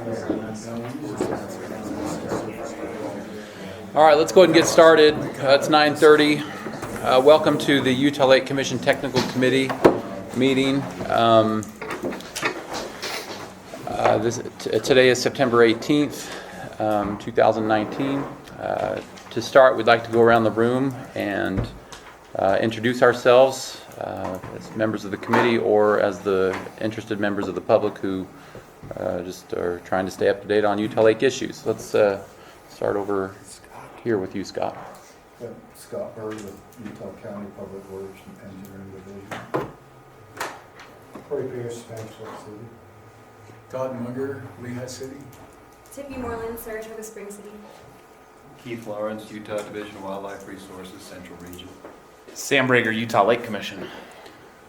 All right, let's go ahead and get started. It's 9:30. Welcome to the Utah Lake Commission Technical Committee meeting. Today is September 18th, 2019. To start, we'd like to go around the room and introduce ourselves as members of the committee or as the interested members of the public who just are trying to stay up to date on Utah Lake issues. Let's start over here with you, Scott. Scott Bird with Utah County Public Works and Engineering Division. Corey Pierce, Spanish Fork City. Todd Munger, Lehigh City. Tippy Moreland, Saratoga Springs City. Keith Lawrence, Utah Division of Wildlife Resources, Central Region. Sam Brager, Utah Lake Commission.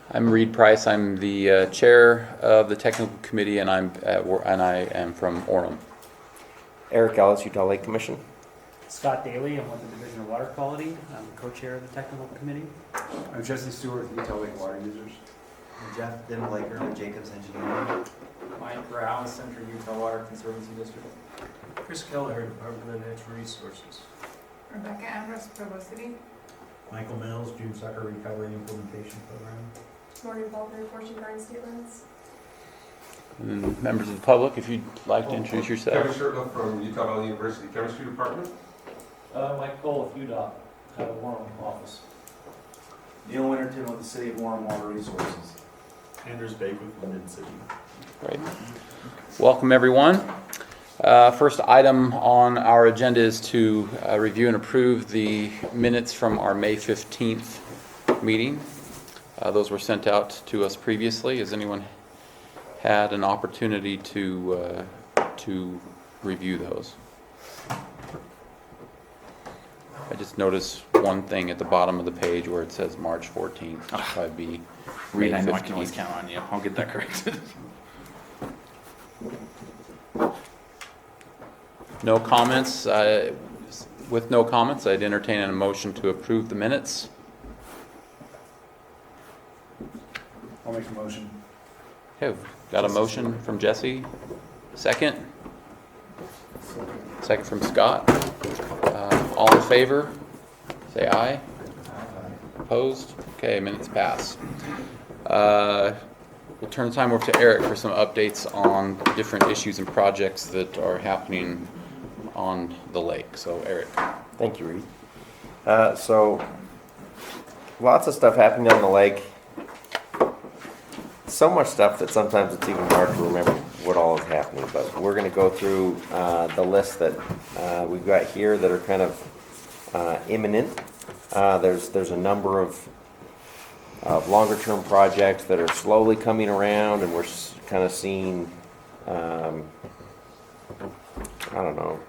I'm Reed Price. I'm the chair of the technical committee, and I am from Orem. Eric Ellis, Utah Lake Commission. Scott Daly, I'm with the Division of Water Quality. I'm co-chair of the technical committee. I'm Jesse Stewart, Utah Lake Water Users. Jeff Dimlaker with Jacobs Engineering. Mike Brown, Central Utah Water Conservancy District. Chris Kelleher, Department of Natural Resources. Rebecca Ambrose, Provo City. Michael Mills, June Sucker Recovery Implementation Program. Morgan Faulkner, Fortune Garden State Lands. And members of the public, if you'd like to introduce yourself. Kevin Shurtleff from Utah Valley University Chemistry Department. Mike Cole with UDOT, out of Warren office. Neil Winterton with the City of Warren Water Resources. Andrews Bake with Linden City. Great. Welcome, everyone. First item on our agenda is to review and approve the minutes from our May 15th meeting. Those were sent out to us previously. Has anyone had an opportunity to review those? I just noticed one thing at the bottom of the page where it says March 14th. It'll probably be Reed, May I know I 15th. can always count on you. I'll get that corrected. No comments. With no comments, I'd entertain a motion to approve the minutes. I'll make a motion. Okay, we've got a motion from Jesse. Second? Second from Scott. All in favor? Say aye. Opposed? Okay, minutes pass. We'll turn the time over to Eric for some updates on different issues and projects that are happening on the lake. So, Eric. Thank you, Reed. So, lots of stuff happening on the lake. So much stuff that sometimes it's even hard to remember what all is happening. But we're going to go through the list that we've got here that are kind of imminent. There's a number of longer-term projects that are slowly coming around, and we're kind of seeing, I don't know,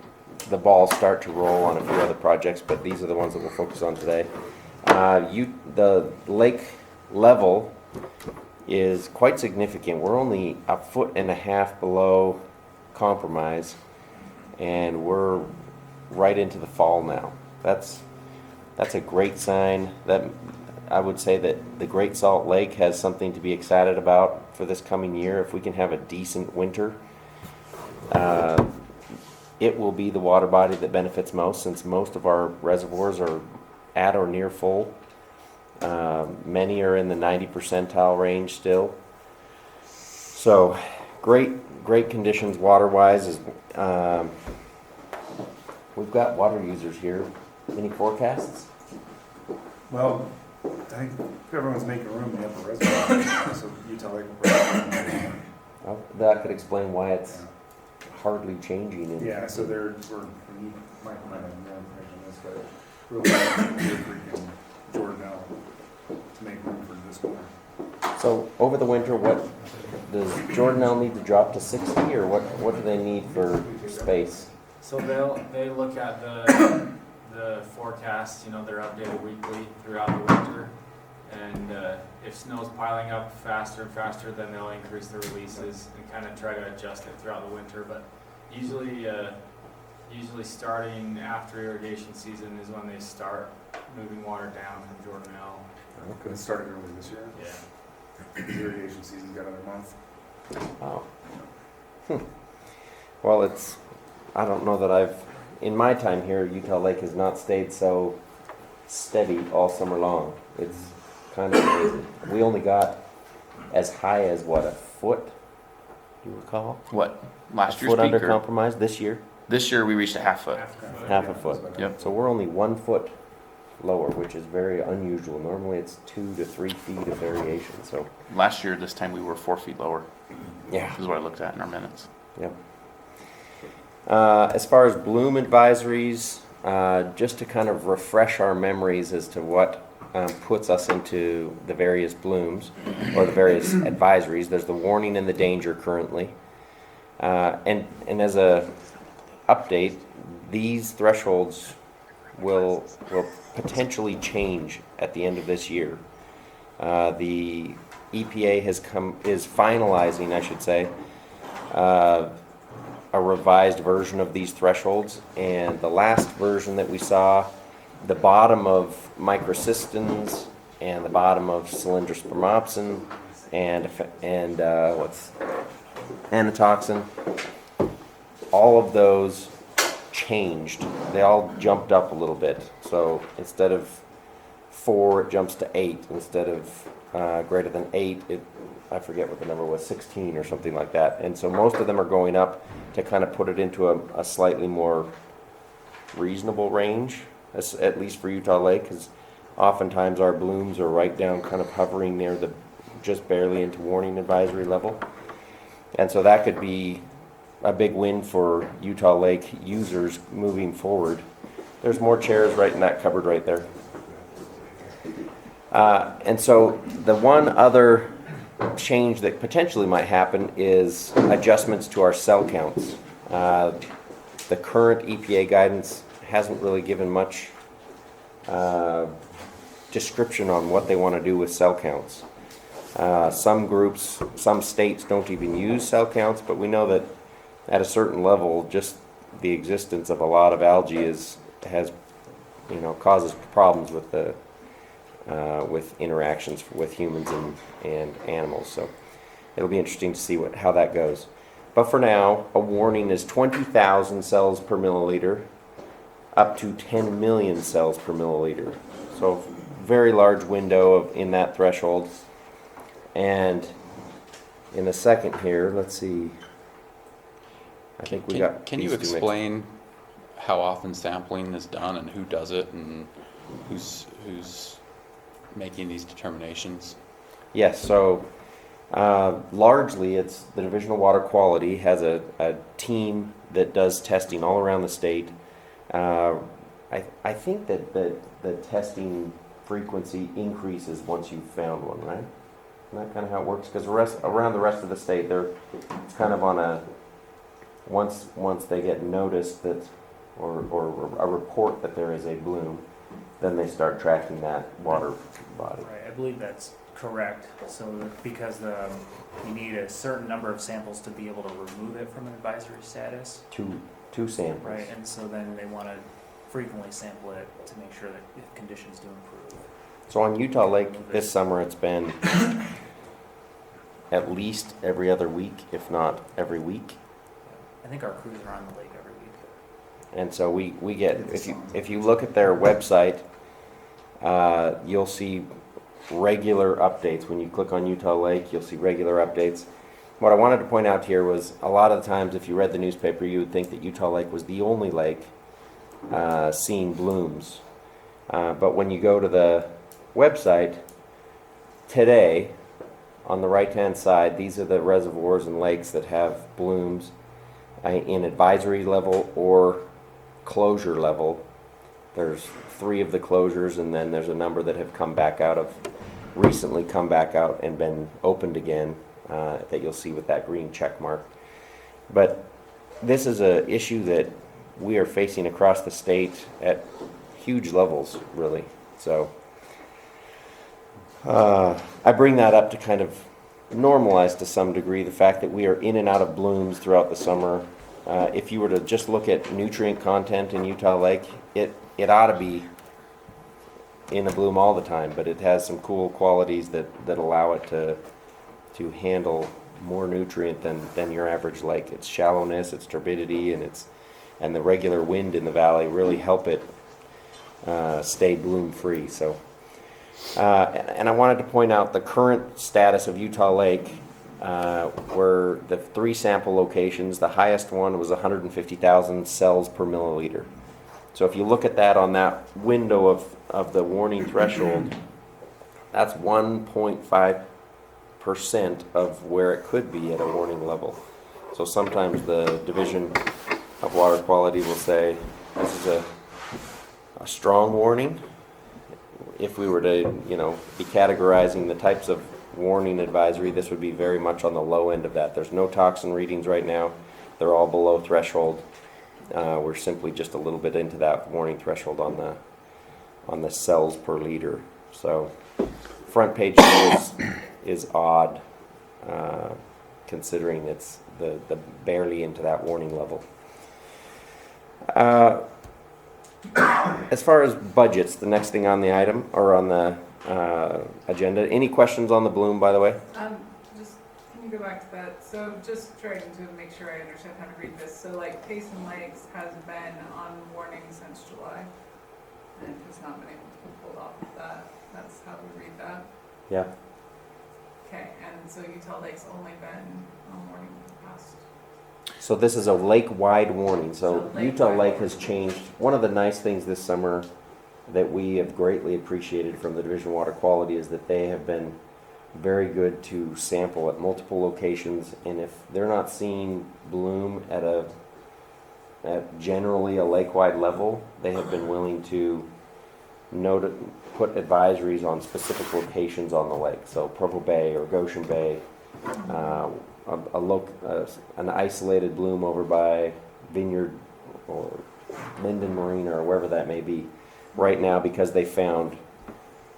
the balls start to roll on a few other projects, but these are the ones that we'll focus on today. The lake level is quite significant. We're only 1.5 feet below compromise, and we're right into the fall now. That's a great sign. That I would say that the Great Salt Lake has something to be excited about for this coming year. If we can have a decent winter, it will be the water body that benefits most, since most of our reservoirs are at or near full. Many are in the 90 percentile range still. So great conditions water-wise. We've got water users here. Any forecasts? Well, I think everyone's making room in the upper reservoir, so Utah Lake will probably. Well, that could explain why it's hardly changing. Yeah, so we're Michael might have more information on this, but really freaking Jordan now to make room for this one. So over the winter, what does Jordanelle need to drop to 60, or what do they need for space? So they look at the forecast, they're updated weekly throughout the winter, and if snow's piling up faster and faster, then they'll increase the releases and kind of try to adjust it throughout the winter. But usually starting after irrigation season is when they start moving water down from Jordanelle. Okay. It started early this year. Yeah. The irrigation season's got another month. Wow. Well, I don't know that in my time here, Utah Lake has not stayed so steady all summer long. It's kind of amazing. We only got as high as, what, a foot, do you recall? What? A Last year's foot under peak? Or compromise this year? this year we reached a half foot. Half a foot. Yep. So we're only 1 foot lower, which is very unusual. Normally it's 2 to 3 feet of variation, so. Last year, this time we were 4 feet lower. Yeah. Is what I looked at in our minutes. Yep. As far as bloom advisories, just to kind of refresh our memories as to what puts us into the various blooms or the various advisories. There's the warning and the danger currently. And as a update, these thresholds will potentially change at the end of this year. The EPA is finalizing, I should say, a revised version of these thresholds, and the last version that we saw, the bottom of microcystins and the bottom of cylindrospermopsin and what's anatoxin, all of those changed. They all jumped up a little bit. So instead of 4, it jumps to 8. Instead of greater than 8, I forget what the number was, 16 or something like that. And so most of them are going up to kind of put it into a slightly more reasonable range, at least for Utah Lake, because oftentimes our blooms are right down, kind of hovering near just barely into warning advisory level. And so that could be a big win for Utah Lake users moving forward. There's more chairs right in that cupboard right there. And so the one other change that potentially might happen is adjustments to our cell counts. The current EPA guidance hasn't really given much description on what they want to do with cell counts. Some states don't even use cell counts, but we know that at a certain level, just the existence of a lot of algae causes problems with interactions with humans and animals. So it'll be interesting to see how that goes. But for now, a warning is 20,000 cells per milliliter up to 10 million cells per milliliter. So very large window in that threshold. And in a second here, let's see. I think we got. Can you explain how often sampling is done and who does it and who's making these determinations? Yes, so largely it's the Division of Water Quality has a team that does testing all around the state. I think that the testing frequency increases once you've found one, right? Isn't that kind of how it works? Because around the rest of the state, it's kind of on a once they get noticed that or a report that there is a bloom, then they start tracking that water body. Right, I believe that's correct. So because you need a certain number of samples to be able to remove it from an advisory status. Two samples. Right, and so then they want to frequently sample it to make sure that if conditions do improve. So on Utah Lake this summer, it's been at least every other week, if not every week. I think our crews are on the lake every week. And so we get, if you look at their website, you'll see regular updates. When you click on Utah Lake, you'll see regular updates. What I wanted to point out here was a lot of the times if you read the newspaper, you would think that Utah Lake was the only lake seeing blooms. But when you go to the website today, on the right-hand side, these are the reservoirs and lakes that have blooms in advisory level or closure level. There's 3 of the closures, and then there's a number that have recently come back out and been opened again that you'll see with that green check mark. But this is an issue that we are facing across the state at huge levels, really. So I bring that up to kind of normalize to some degree the fact that we are in and out of blooms throughout the summer. If you were to just look at nutrient content in Utah Lake, it ought to be in a bloom all the time, but it has some cool qualities that allow it to handle more nutrient than your average lake. Its shallowness, its turbidity, and the regular wind in the valley really help it stay bloom free. So, and I wanted to point out the current status of Utah Lake. Were the 3 sample locations. The highest one was 150,000 cells per milliliter. So if you look at that on that window of the warning threshold, that's 1.5% of where it could be at a warning level. So sometimes the Division of Water Quality will say this is a strong warning. If we were to, be categorizing the types of warning advisory, this would be very much on the low end of that. There's no toxin readings right now. They're all below threshold. We're simply just a little bit into that warning threshold on the cells per liter. So front page is odd, considering it's the barely into that warning level. As far as budgets, the next thing on the item or on the agenda. Any questions on the bloom, by the way? Just, can you go back to that? So just trying to make sure I understand how to read this. So like Payson Lakes has been on warning since July and has not been able to be pulled off of that. That's how we read that? Yeah. Okay, and so Utah Lake's only been on warning for the past. So this is a lake-wide warning. So So Utah lake-wide Lake has changed. One of the nice things this summer that we have greatly appreciated from the Division of Water Quality is that they have been very good to sample at multiple locations, and if they're not seeing bloom at generally a lake-wide level, they have been willing to put advisories on specific locations on the lake. So Provo Bay or Goshen Bay, an isolated bloom over by Vineyard or Linden Marina or wherever that may be. Right now, because they found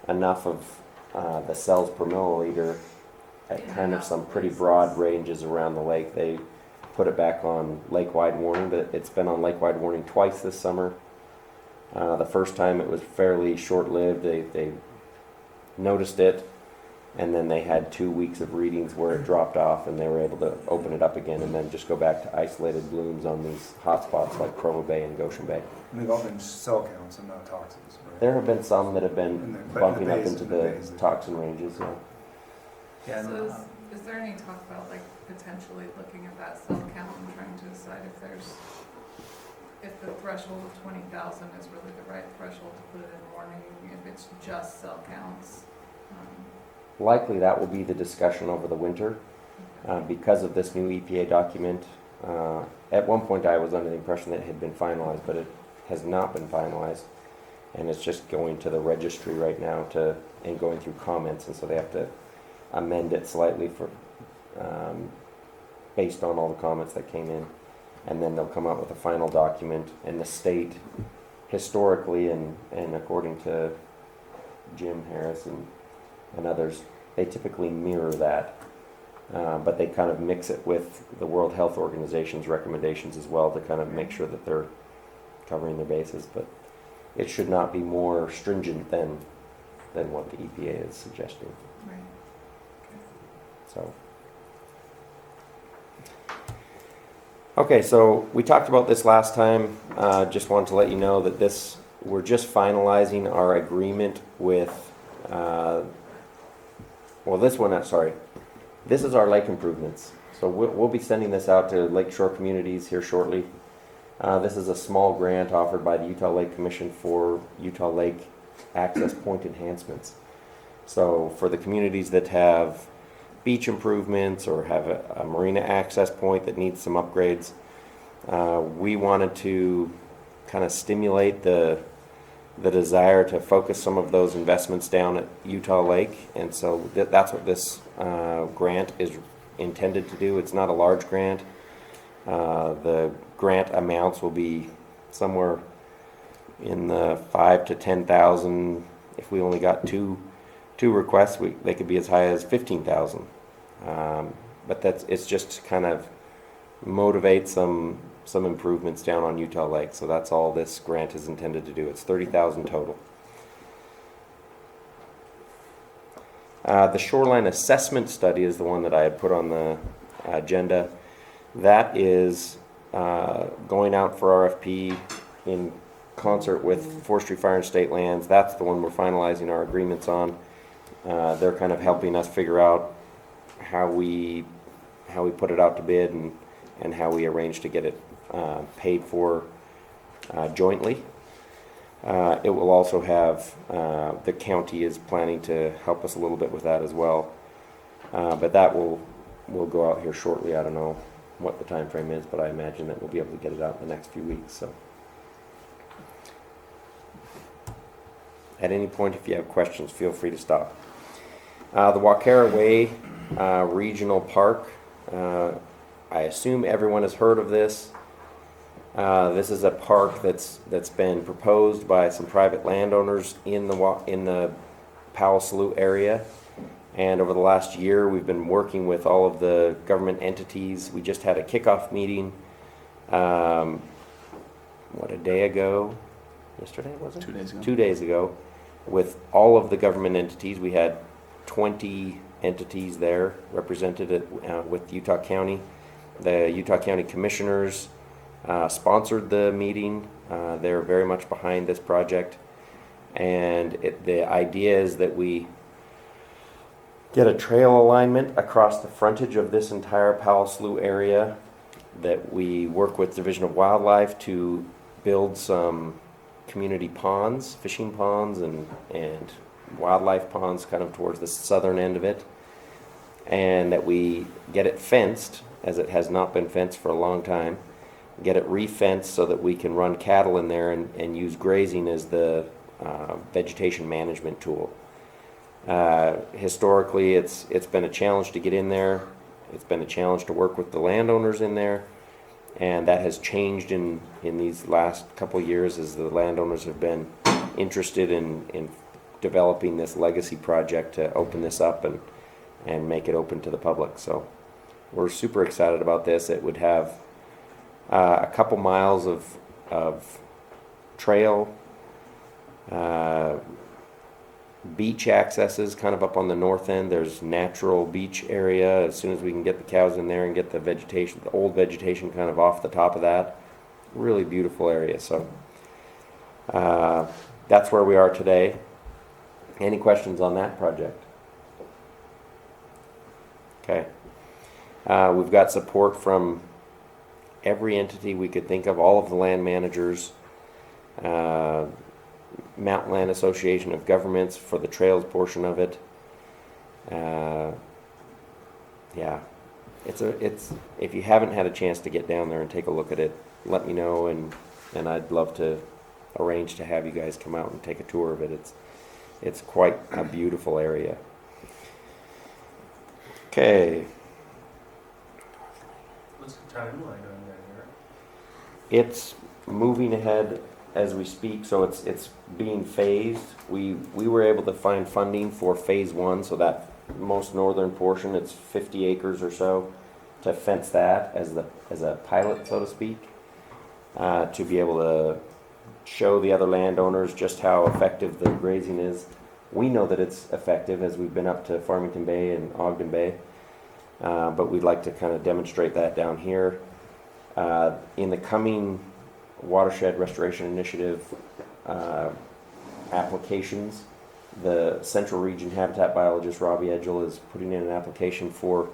enough of the cells per milliliter at kind of some pretty broad ranges around the lake, they put it back on lake-wide warning. But it's been on lake-wide warning twice this summer. The first time it was fairly short-lived. They noticed it, and then they had 2 weeks of readings where it dropped off, and they were able to open it up again and then just go back to isolated blooms on these hotspots like Provo Bay and Goshen Bay. And they've all been cell counts and not toxins, right? There have been some that have been In the bumping up bays, into in the the bays, they- toxin ranges. Yeah. Yeah, So is there any talk about like potentially looking at that cell count and trying to decide if the threshold of 20,000 is really the right threshold to put it in warning, if it's just cell counts? Likely that will be the discussion over the winter because of this new EPA document. At one point I was under the impression that it had been finalized, but it has not been finalized, and it's just going to the registry right now and going through comments, and so they have to amend it slightly for based on all the comments that came in, and then they'll come out with a final document. And the state, historically and according to Jim Harris and others, they typically mirror that, but they kind of mix it with the World Health Organization's recommendations as well to kind of make sure that they're covering their bases. But it should not be more stringent than what the EPA is suggesting. Right. So, okay, so we talked about this last time. Just wanted to let you know that we're just finalizing our agreement with, this is our lake improvements. So we'll be sending this out to lakeshore communities here shortly. This is a small grant offered by the Utah Lake Commission for Utah Lake access point enhancements. So for the communities that have beach improvements or have a marina access point that needs some upgrades, we wanted to kind of stimulate the desire to focus some of those investments down at Utah Lake, and so that's what this grant is intended to do. It's not a large grant. The grant amounts will be somewhere in the 5,000 to 10,000. If we only got two requests, they could be as high as 15,000. But it's just to kind of motivate some improvements down on Utah Lake. So that's all this grant is intended to do. It's 30,000 total. The shoreline assessment study is the one that I had put on the agenda. That is going out for RFP in concert with Forestry, Fire, and State Lands. That's the one we're finalizing our agreements on. They're kind of helping us figure out how we put it out to bid and how we arrange to get it paid for jointly. It will also have, the county is planning to help us a little bit with that as well. But that will go out here shortly. I don't know what the time frame is, but I imagine that we'll be able to get it out in the next few weeks. So, at any point, if you have questions, feel free to stop. The Walkara Way Regional Park. I assume everyone has heard of this. This is a park that's been proposed by some private landowners in the Powell Slough area. And over the last year, we've been working with all of the government entities. We just had a kickoff meeting, a day ago? Yesterday, was it? 2 days ago. 2 days ago, with all of the government entities. We had 20 entities there represented with Utah County. The Utah County Commissioners sponsored the meeting. They're very much behind this project. And the idea is that we get a trail alignment across the frontage of this entire Powell Slough area, that we work with Division of Wildlife to build some community ponds, fishing ponds and wildlife ponds kind of towards the southern end of it, and that we get it fenced, as it has not been fenced for a long time, get it re-fenced so that we can run cattle in there and use grazing as the vegetation management tool. Historically, it's been a challenge to get in there. It's been a challenge to work with the landowners in there, and that has changed in these last couple of years as the landowners have been interested in developing this legacy project to open this up and make it open to the public. So we're super excited about this. It would have a couple miles of trail, beach accesses kind of up on the north end. There's natural beach area. As soon as we can get the cows in there and get the vegetation, the old vegetation kind of off the top of that, really beautiful area. So that's where we are today. Any questions on that project? Okay. We've got support from every entity we could think of, all of the land managers, Mountain Land Association of Governments for the trails portion of it. Yeah, it's if you haven't had a chance to get down there and take a look at it, let me know, and I'd love to arrange to have you guys come out and take a tour of it. It's quite a beautiful area. Okay. What's the timeline on that here? It's moving ahead as we speak, so it's being phased. We were able to find funding for phase 1, so that most northern portion, it's 50 acres or so, to fence that as a pilot, so to speak, to be able to show the other landowners just how effective the grazing is. We know that it's effective as we've been up to Farmington Bay and Ogden Bay, but we'd like to kind of demonstrate that down here. In the coming Watershed Restoration Initiative applications, the Central Region Habitat Biologist Robbie Edgell is putting in an application for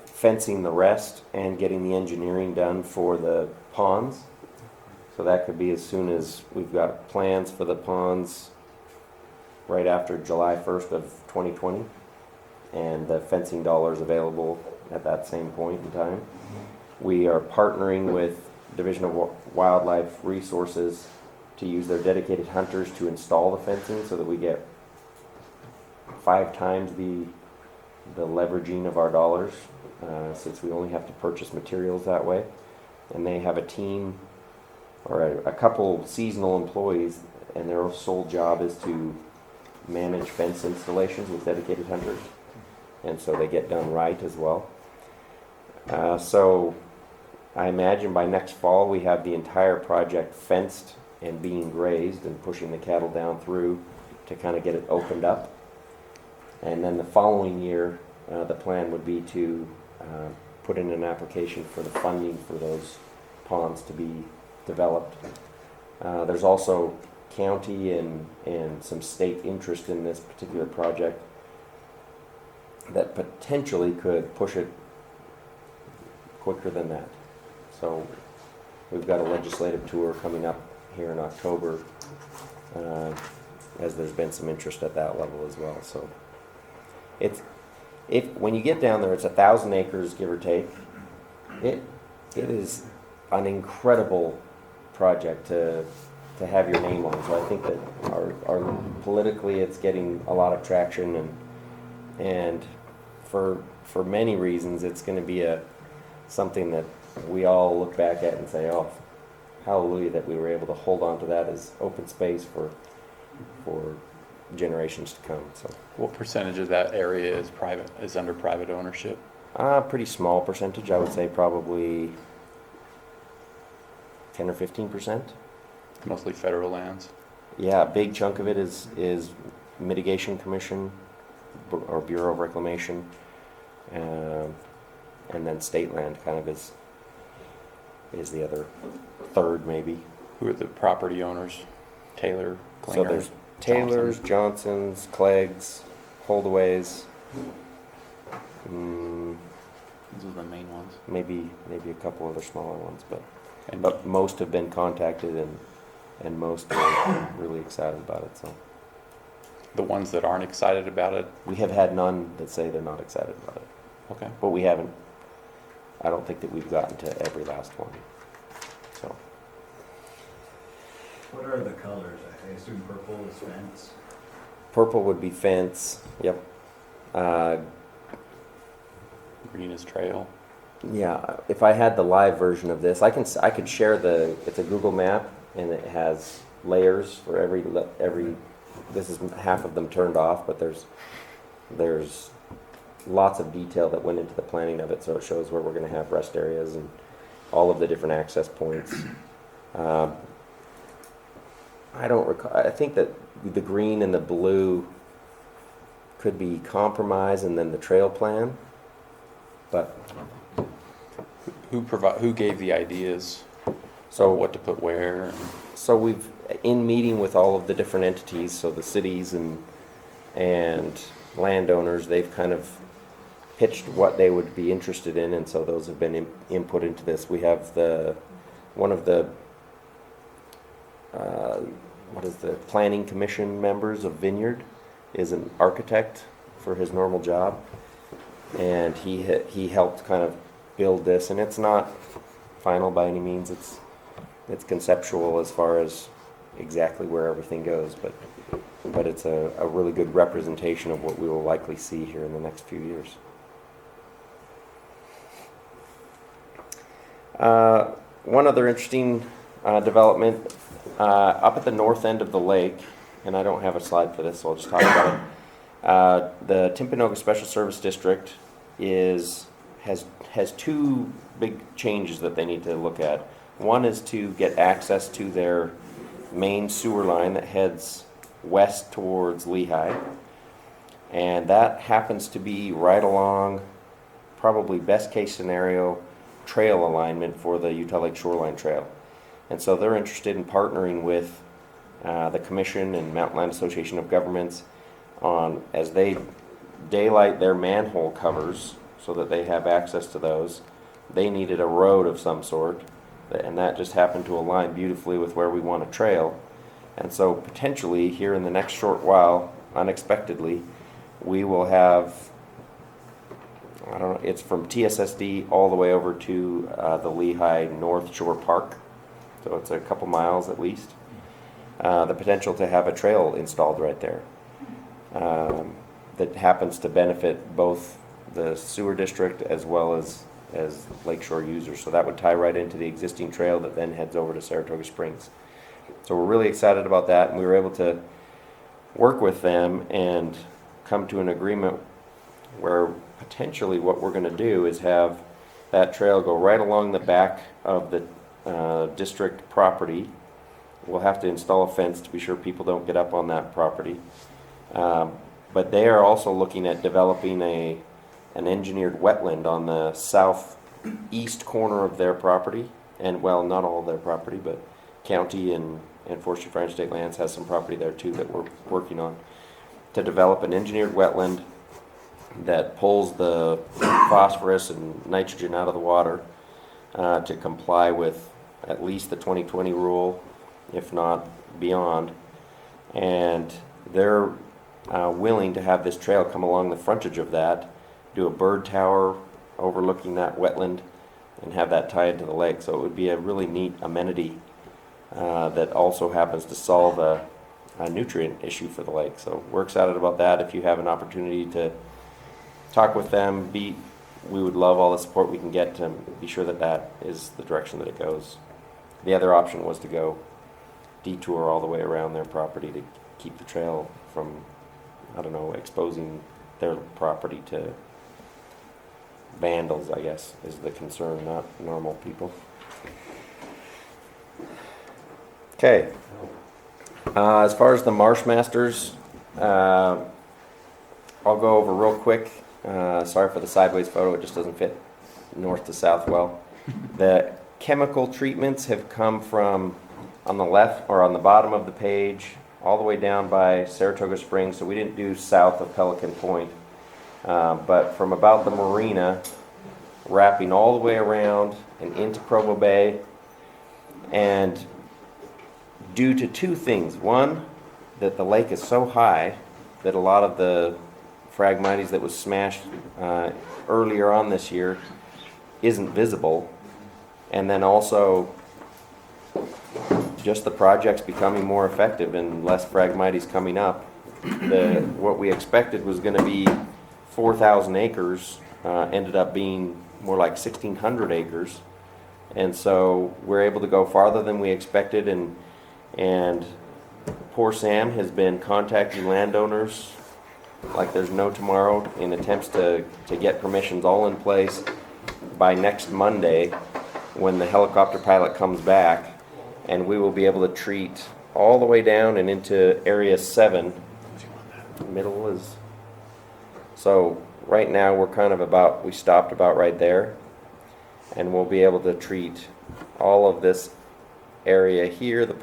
fencing the rest and getting the engineering done for the ponds. So that could be as soon as we've got plans for the ponds right after July 1st of 2020, and the fencing dollars available at that same point in time. We are partnering with Division of Wildlife Resources to use their dedicated hunters to install the fencing so that we get 5 times the leveraging of our dollars, since we only have to purchase materials that way. And they have a team or a couple seasonal employees, and their sole job is to manage fence installations with dedicated hunters, and so they get done right as well. So I imagine by next fall we have the entire project fenced and being grazed and pushing the cattle down through to kind of get it opened up. And then the following year, the plan would be to put in an application for the funding for those ponds to be developed. There's also county and some state interest in this particular project that potentially could push it quicker than that. So we've got a legislative tour coming up here in October, as there's been some interest at that level as well. So when you get down there, it's 1,000 acres, give or take. It is an incredible project to have your name on. So I think that our politically, it's getting a lot of traction, and for many reasons, it's going to be something that we all look back at and say, oh, hallelujah, that we were able to hold on to that as open space for generations to come. So, What percentage of that area is under private ownership? pretty small percentage, I would say probably 10 or 15%. Mostly federal lands? Yeah, a big chunk of it is Mitigation Commission or Bureau of Reclamation, and then state land kind of is the other third maybe. Who are the property owners? Taylor, Klinger? So there's Taylor's, Johnson's, Clegg's, Holdaways, Those are the main ones. maybe a couple other smaller ones, And but most have been contacted and most are really excited about it. So the ones that aren't excited about it? we have had none that say they're not excited about it, Okay. but we haven't. I don't think that we've gotten to every last one. So What are the colors? I assume purple is fence. purple would be fence. Yep. Green is trail. Yeah, if I had the live version of this, I could share it's a Google map and it has layers for every, this is half of them turned off, but there's lots of detail that went into the planning of it, so it shows where we're going to have rest areas and all of the different access points. I don't recall, I think that the green and the blue could be compromise and then the trail plan, but Who gave the ideas? so What to put where? So we've, in meeting with all of the different entities, so the cities and landowners, they've kind of pitched what they would be interested in, and so those have been input into this. We have one of the planning commission members of Vineyard is an architect for his normal job, and he helped kind of build this, and it's not final by any means. It's conceptual as far as exactly where everything goes, but it's a really good representation of what we will likely see here in the next few years. One other interesting development up at the north end of the lake, and I don't have a slide for this, so I'll just talk about it. The Timpanogos Special Service District has two big changes that they need to look at. One is to get access to their main sewer line that heads west towards Lehigh, and that happens to be right along, probably best case scenario, trail alignment for the Utah Lake Shoreline Trail. And so they're interested in partnering with the Commission and Mountain Land Association of Governments on, as they daylight their manhole covers so that they have access to those. They needed a road of some sort, and that just happened to align beautifully with where we want a trail. And so potentially here in the next short while, unexpectedly, we will have, I don't know, it's from TSSD all the way over to the Lehigh North Shore Park. So it's a couple miles at least. The potential to have a trail installed right there that happens to benefit both the sewer district as well as lakeshore users. So that would tie right into the existing trail that then heads over to Saratoga Springs. So we're really excited about that, and we were able to work with them and come to an agreement where potentially what we're going to do is have that trail go right along the back of the district property. We'll have to install a fence to be sure people don't get up on that property. but they are also looking at developing an engineered wetland on the southeast corner of their property, and well, not all of their property, but county and Forestry Fire and State Lands has some property there too that we're working on, to develop an engineered wetland that pulls the phosphorus and nitrogen out of the water to comply with at least the 2020 rule, if not beyond. And they're willing to have this trail come along the frontage of that, do a bird tower overlooking that wetland, and have that tied to the lake. So it would be a really neat amenity that also happens to solve a nutrient issue for the lake. So we're excited about that. If you have an opportunity to talk with them, we would love all the support we can get to be sure that that is the direction that it goes. The other option was to go detour all the way around their property to keep the trail from, I don't know, exposing their property to vandals, I guess, is the concern, not normal people. Okay. As far as the Marsh Masters, I'll go over real quick. Sorry for the sideways photo, it just doesn't fit north to south well. The chemical treatments have come from on the left or on the bottom of the page all the way down by Saratoga Springs, so we didn't do south of Pelican Point, but from about the marina, wrapping all the way around and into Provo Bay, and due to two things. One, that the lake is so high that a lot of the Phragmites that was smashed earlier on this year isn't visible, and then also just the project's becoming more effective and less Phragmites coming up. What we expected was going to be 4,000 acres ended up being more like 1,600 acres, and so we're able to go farther than we expected. And poor Sam has been contacting landowners like there's no tomorrow in attempts to get permissions all in place by next Monday when the helicopter pilot comes back, and we will be able to treat all the way down and into area 7. Middle is, so right now we're kind of we stopped about right there, and we'll be able to treat all of this area here, this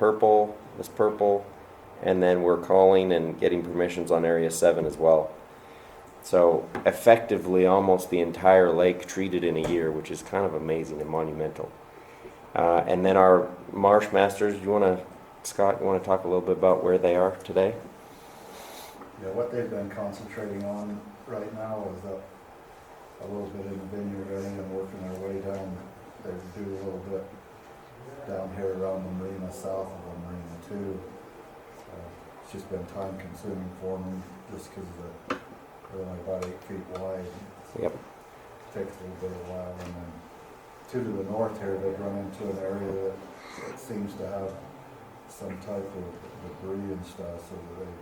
purple, and then we're calling and getting permissions on area 7 as well. So effectively almost the entire lake treated in a year, which is kind of amazing and monumental. And then our Marsh Masters, Scott, you want to talk a little bit about where they are today? Yeah, what they've been concentrating on right now is up a little bit in the vineyard area and working their way down. They do a little bit down here around the marina, south of the marina too. It's just been time consuming for them just because they're only about 8 feet wide. Yep. It takes a little bit of a while. And then to the north here, they've run into an area that seems to have some type of debris and stuff, so that they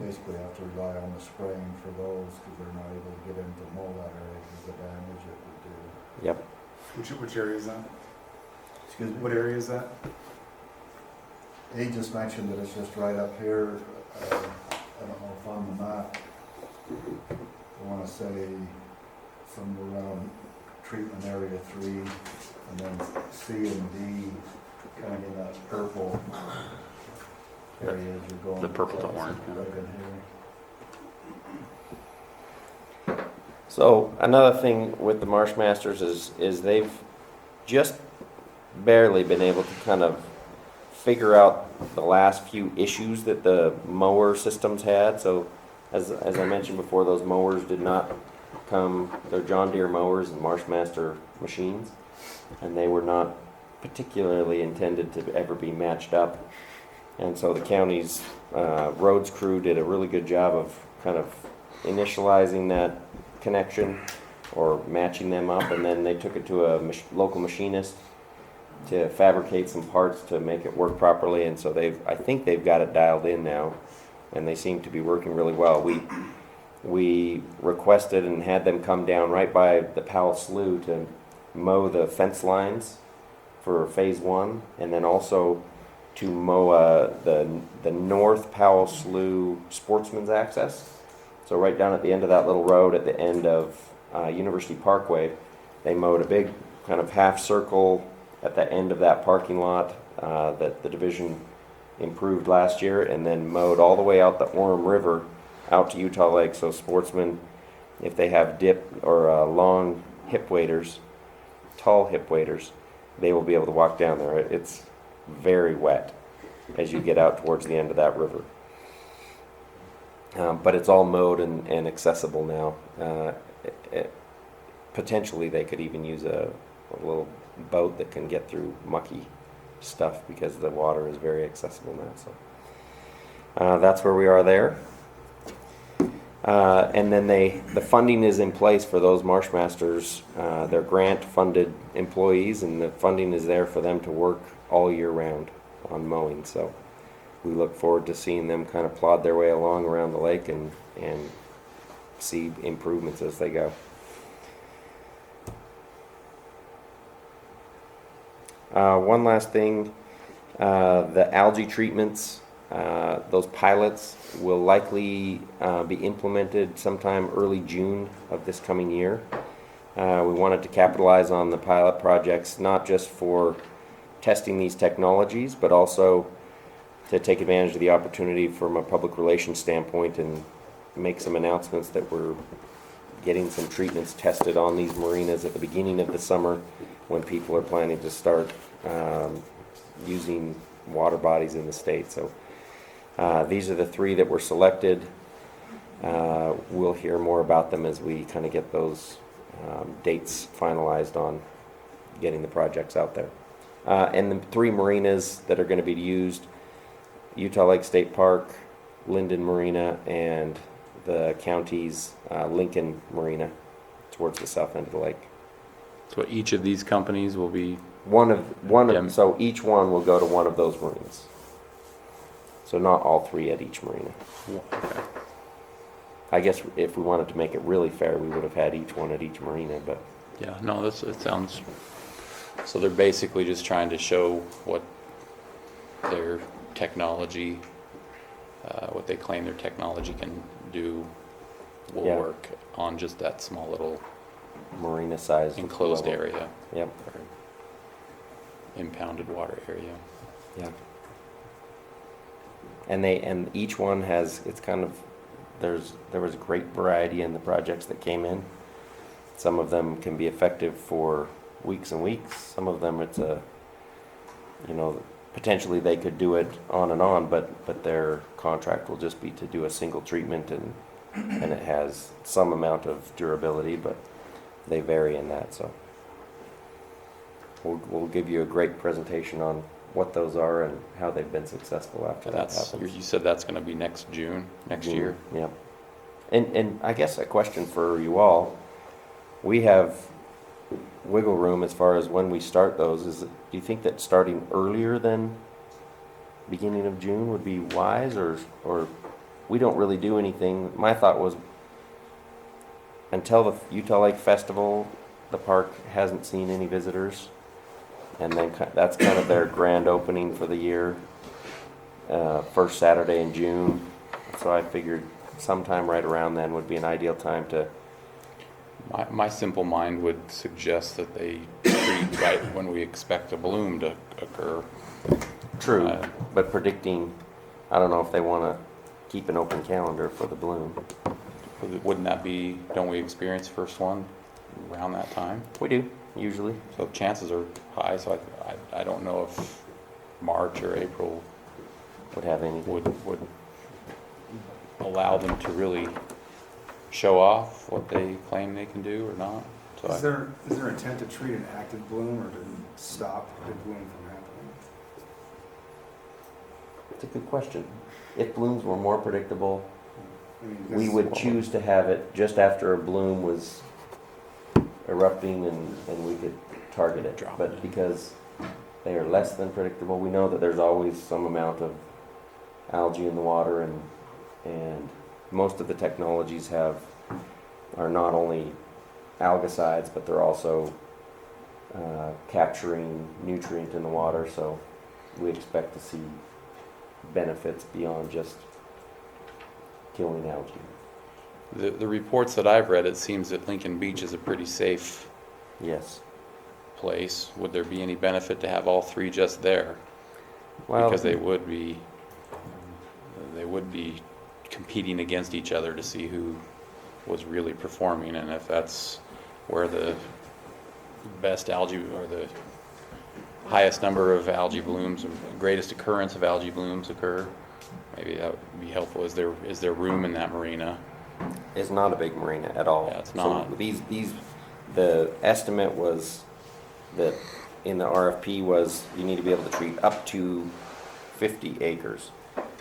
basically have to rely on the spraying for those because they're not able to get in to mow that area because of the damage it would do. Yep. Which area is that? Excuse me? What area is that? He just mentioned that it's just right up here. I don't know if on the map, I want to say somewhere around treatment area 3, and then C and D, kind of in that purple area as you're going. The purple to orange, yeah. Right in here. So another thing with the Marsh Masters is they've just barely been able to kind of figure out the last few issues that the mower systems had. So as I mentioned before, those mowers did not come, they're John Deere mowers and Marshmaster machines, and they were not particularly intended to ever be matched up. And so the county's roads crew did a really good job of kind of initializing that connection or matching them up, and then they took it to a local machinist to fabricate some parts to make it work properly. And so I think they've got it dialed in now, and they seem to be working really well. We requested and had them come down right by the Powell Slough to mow the fence lines for phase 1, and then also to mow the North Powell Slough Sportsman's Access, So right down at the end of that little road, at the end of University Parkway, they mowed a big kind of half circle at the end of that parking lot that the division improved last year, and then mowed all the way out the Orem River out to Utah Lake. So sportsmen, if they have dip or long hip waders, tall hip waders, they will be able to walk down there. It's very wet as you get out towards the end of that river. But it's all mowed and accessible now. Potentially they could even use a little boat that can get through mucky stuff because the water is very accessible now. So that's where we are there. And then the funding is in place for those Marshmasters. They're grant-funded employees, and the funding is there for them to work all year round on mowing. So we look forward to seeing them kind of plod their way along around the lake and see improvements as they go. One last thing, the algae treatments, those pilots will likely be implemented sometime early June of this coming year. We wanted to capitalize on the pilot projects, not just for testing these technologies, but also to take advantage of the opportunity from a public relations standpoint and make some announcements that we're getting some treatments tested on these marinas at the beginning of the summer when people are planning to start using water bodies in the state. So these are the three that were selected. We'll hear more about them as we kind of get those dates finalized on getting the projects out there. And the three marinas that are going to be used, Utah Lake State Park, Linden Marina, and the county's Lincoln Marina towards the south end of the lake. So each of these companies will be So each one will go to one of those marinas. So not all three at each marina. okay. I guess if we wanted to make it really fair, we would have had each one at each marina, but Yeah, no, it sounds, so they're basically just trying to show what their technology, what they claim their technology can do will Yeah. work on just that small little marina sized enclosed level. area, Yep. or impounded water area. Yeah. And each one has, it's kind of, there was a great variety in the projects that came in. Some of them can be effective for weeks and weeks. Some of them it's potentially they could do it on and on, but their contract will just be to do a single treatment, and it has some amount of durability, but they vary in that. So we'll give you a great presentation on what those are and how they've been successful after that happens. You said that's going to be next June, next year. Yeah. And I guess a question for you all, we have wiggle room as far as when we start those. Do you think that starting earlier than beginning of June would be wise, or we don't really do anything? My thought was until the Utah Lake Festival, the park hasn't seen any visitors, and then that's kind of their grand opening for the year, first Saturday in June. So I figured sometime right around then would be an ideal time to. My simple mind would suggest that they treat right when we expect a bloom to occur. True, but predicting, I don't know if they want to keep an open calendar for the bloom. Wouldn't that be, don't we experience first one around that time? We do, usually. So chances are high, so I don't know if March or April Would have anything. would allow them to really show off what they claim they can do or not. So Is there intent to treat an active bloom or to stop the bloom from happening? It's a good question. If blooms were more predictable, I mean, we this- would choose to have it just after a bloom was erupting and we could target it. Drop But it. because they are less than predictable, we know that there's always some amount of algae in the water, and most of the technologies are not only algicides, but they're also capturing nutrient in the water, so we expect to see benefits beyond just killing algae. The reports that I've read, it seems that Lincoln Beach is a pretty safe Yes. place. Would there be any benefit to have all three just there? Well, Because they would be competing against each other to see who was really performing, and if that's where the best algae or the highest number of algae blooms, or greatest occurrence of algae blooms occur, maybe that would be helpful. Is there room in that marina? it's not a big marina at all. Yeah, it's not. So the estimate was that in the RFP was you need to be able to treat up to 50 acres.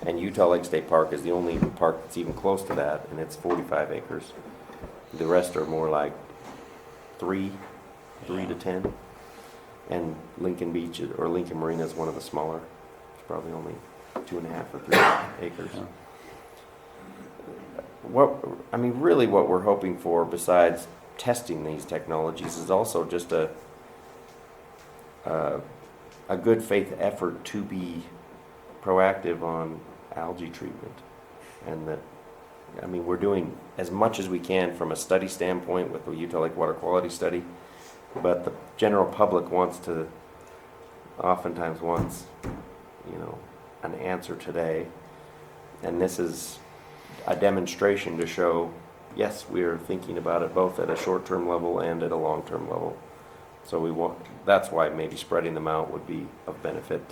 And Utah Lake State Park is the only park that's even close to that, and it's 45 acres. The rest are more like 3 to 10. And Lincoln Beach or Lincoln Marina is one of the smaller. It's probably only 2.5 or 3 acres. Yeah. Really what we're hoping for besides testing these technologies is also just a good faith effort to be proactive on algae treatment. And that, we're doing as much as we can from a study standpoint with the Utah Lake Water Quality Study, but the general public oftentimes wants, an answer today. And this is a demonstration to show, yes, we are thinking about it both at a short-term level and at a long-term level. So that's why maybe spreading them out would be of benefit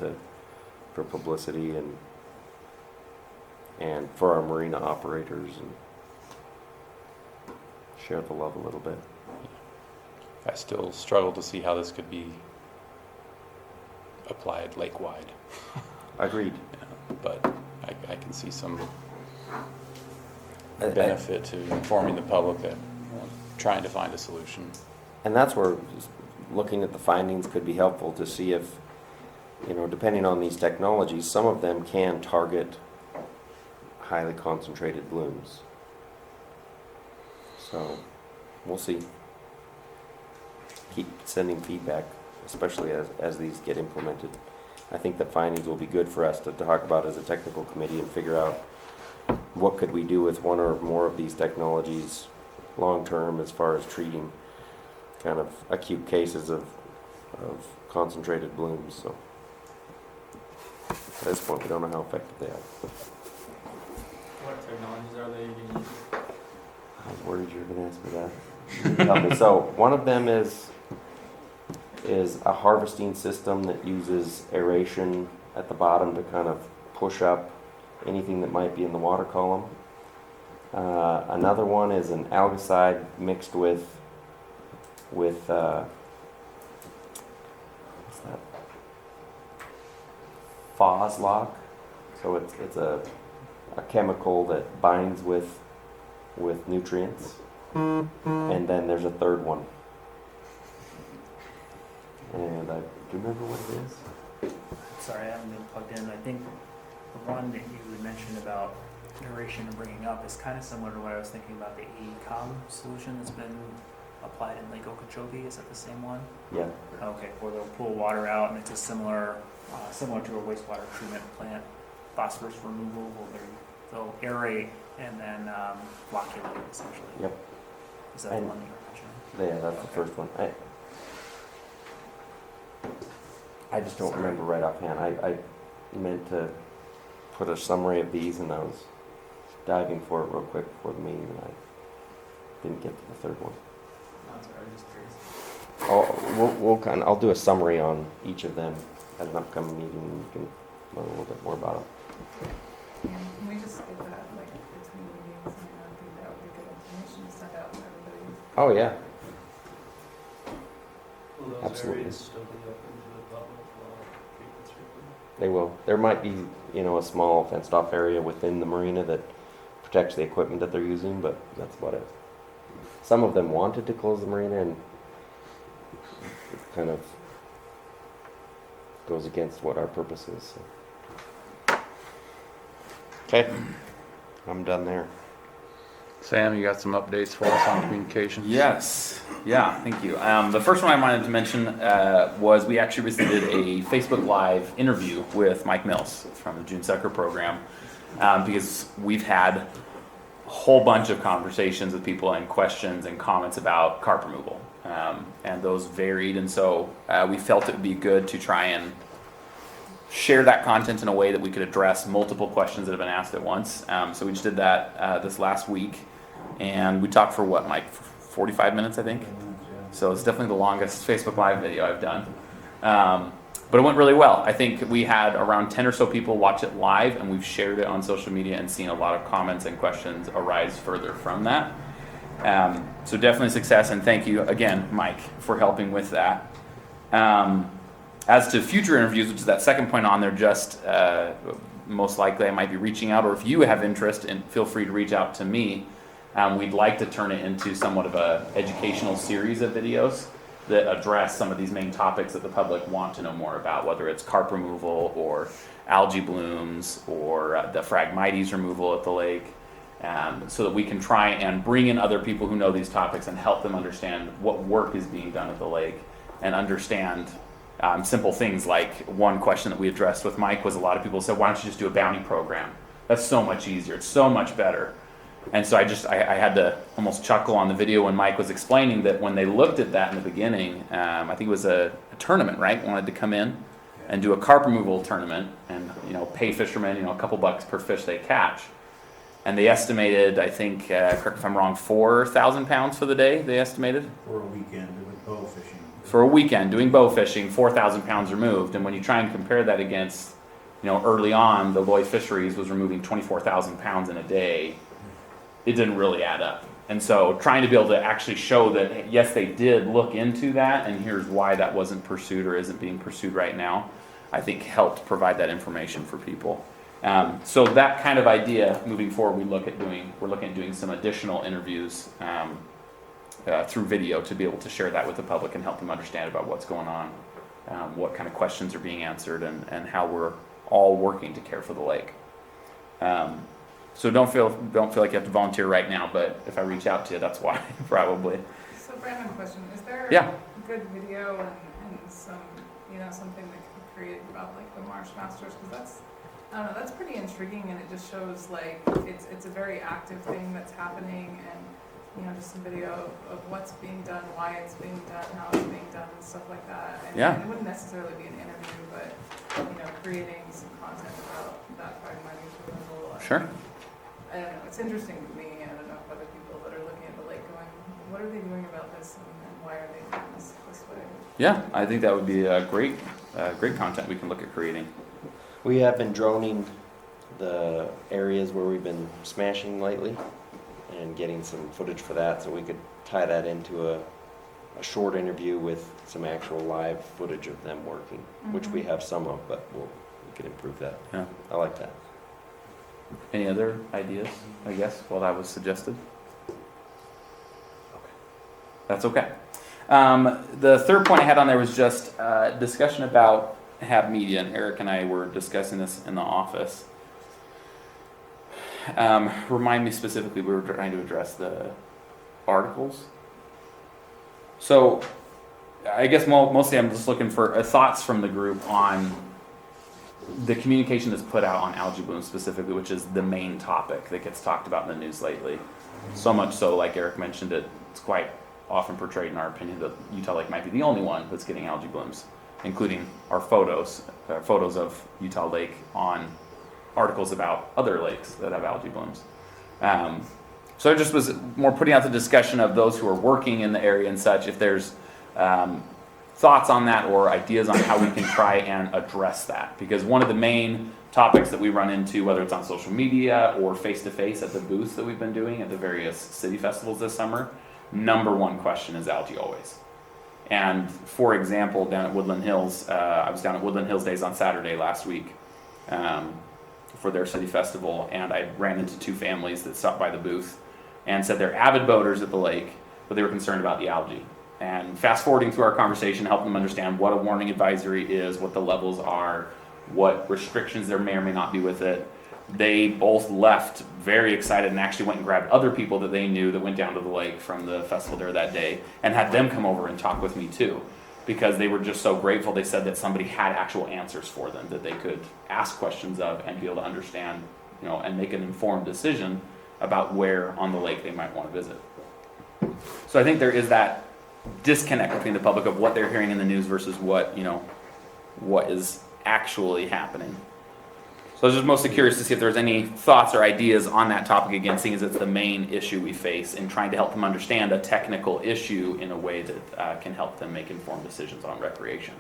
for publicity and for our marina operators, and share the love a little bit. I still struggle to see how this could be applied lake-wide. Agreed. But I can see some benefit to informing the public that trying to find a solution. And that's where looking at the findings could be helpful to see if, depending on these technologies, some of them can target highly concentrated blooms. So we'll see. Keep sending feedback, especially as these get implemented. I think the findings will be good for us to talk about as a technical committee and figure out what could we do with one or more of these technologies long term as far as treating kind of acute cases of concentrated blooms. So at this point, we don't know how effective they are. What technologies are they using? I was worried you were going to ask me that. Tell me. So one of them is a harvesting system that uses aeration at the bottom to kind of push up anything that might be in the water column. Another one is an algicide mixed with what's that? Phoslock. So it's a chemical that binds with nutrients. And then there's a third one. And do you remember what it is? Sorry, I haven't been plugged in. I think the one that you had mentioned about narration and bringing up is kind of similar to what I was thinking about the AECOM solution that's been applied in Lake Okeechobee. Is that the same one? Yeah. Okay, where they'll pull water out, and it's a similar to a wastewater treatment plant, phosphorus removal, where they'll aerate and then flocculate, essentially. Yep. Is that the one that you're mentioning? Yeah, that's the first one. I just don't remember right offhand. I meant to put a summary of these, and I was diving for it real quick before the meeting, and I didn't get to the third one. That's all right, just curious. I'll do a summary on each of them at an upcoming meeting, and you can learn a little bit more about them. Yeah, can we just get that, between meetings, I think that would be good information to send out to everybody. Oh yeah, Will those Absolutely. areas still be open to the public while treatment's required? they will. There might be, a small fenced-off area within the marina that protects the equipment that they're using, but that's about it. Some of them wanted to close the marina, and it kind of goes against what our purpose is. So. Okay, I'm done there. Sam, you got some updates for us on communications? Yes. Yeah, thank you. The first one I wanted to mention was we actually did a Facebook Live interview with Mike Mills from the June Sucker program, because we've had a whole bunch of conversations with people and questions and comments about carp removal. And those varied, and so we felt it would be good to try and share that content in a way that we could address multiple questions that have been asked at once. So we just did that this last week, and we talked for what, Mike, 45 minutes, I think? So it's definitely the longest Facebook Live video I've done. But it went really well. I think we had around 10 or so people watch it live, and we've shared it on social media and seen a lot of comments and questions arise further from that. So definitely success, and thank you again, Mike, for helping with that. As to future interviews, which is that second point on there, just most likely I might be reaching out, or if you have interest, and feel free to reach out to me. We'd like to turn it into somewhat of an educational series of videos that address some of these main topics that the public want to know more about, whether it's carp removal or algae blooms or the Phragmites removal at the lake, so that we can try and bring in other people who know these topics and help them understand what work is being done at the lake and understand simple things. Like one question that we addressed with Mike was, a lot of people said, why don't you just do a bounty program? That's so much easier. It's so much better. And so I had to almost chuckle on the video when Mike was explaining that when they looked at that in the beginning, I think it was a tournament, right? Wanted to come in and do a carp removal tournament and, pay fishermen, a couple bucks per fish they catch. And they estimated, I think, correct if I'm wrong, 4,000 pounds for the day, they estimated? For a weekend with bow fishing. For a weekend doing bow fishing, 4,000 pounds removed. And when you try and compare that against, early on, the Lloyd Fisheries was removing 24,000 pounds in a day, it didn't really add up. And so trying to be able to actually show that, yes, they did look into that, and here's why that wasn't pursued or isn't being pursued right now, I think helped provide that information for people. So that kind of idea, moving forward, we're looking at doing some additional interviews through video to be able to share that with the public and help them understand about what's going on, what kind of questions are being answered, and how we're all working to care for the lake. So don't feel like you have to volunteer right now, but if I reach out to you, that's why, probably. So random question, is there Yeah. a good video and some, something that can be created about like the Marsh Masters? Because that's pretty intriguing, and it just shows like it's a very active thing that's happening, and just a video of what's being done, why it's being done, how it's being done, and stuff like that. And, Yeah. and it wouldn't necessarily be an interview, but creating some content about that Phragmites removal. Sure. I don't know, it's interesting to me. I don't know if other people that are looking at the lake going, what are they doing about this, and why are they doing this way? Yeah, I think that would be a great content we can look at creating. We have been droning the areas where we've been smashing lately and getting some footage for that, so we could tie that into a short interview with some actual live footage of them working, which we have some of, but we could improve that. Yeah. I like that. Any other ideas, I guess, while that was suggested? That's okay. The third point I had on there was just discussion about Hab Media, and Eric and I were discussing this in the office. Remind me specifically, we were trying to address the articles. So I guess mostly I'm just looking for thoughts from the group on the communication that's put out on algae blooms specifically, which is the main topic that gets talked about in the news lately. So much so, like Eric mentioned, it's quite often portrayed in our opinion that Utah Lake might be the only one that's getting algae blooms, including our photos of Utah Lake on articles about other lakes that have algae blooms. So it just was more putting out the discussion of those who are working in the area and such, if there's thoughts on that or ideas on how we can try and address that. Because one of the main topics that we run into, whether it's on social media or face-to-face at the booths that we've been doing at the various city festivals this summer, number one question is algae always. And for example, down at Woodland Hills, I was down at Woodland Hills Days on Saturday last week for their city festival, and I ran into two families that stopped by the booth and said they're avid boaters at the lake, but they were concerned about the algae. And fast forwarding through our conversation, helping them understand what a warning advisory is, what the levels are, what restrictions there may or may not be with it. They both left very excited and actually went and grabbed other people that they knew that went down to the lake from the festival there that day and had them come over and talk with me too, because they were just so grateful. They said that somebody had actual answers for them that they could ask questions of and be able to understand, and make an informed decision about where on the lake they might want to visit. So I think there is that disconnect between the public of what they're hearing in the news versus what, what is actually happening. So I was just mostly curious to see if there's any thoughts or ideas on that topic again, seeing as it's the main issue we face, in trying to help them understand a technical issue in a way that can help them make informed decisions on recreation.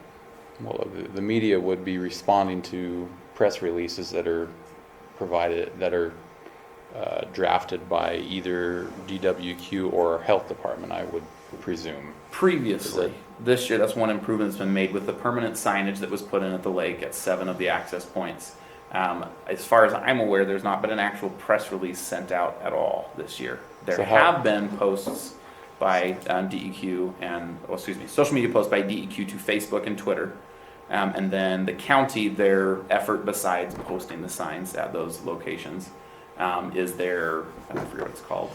Well, the media would be responding to press releases that are provided, that are drafted by either DWQ or Health Department, I would presume. Previously, this year, that's one improvement that's been made with the permanent signage that was put in at the lake at 7 of the access points. As far as I'm aware, there's not been an actual press release sent out at all this year. There have been posts by DEQ and, social media posts by DEQ to Facebook and Twitter. And then the county, their effort besides posting the signs at those locations is their, I forget what it's called.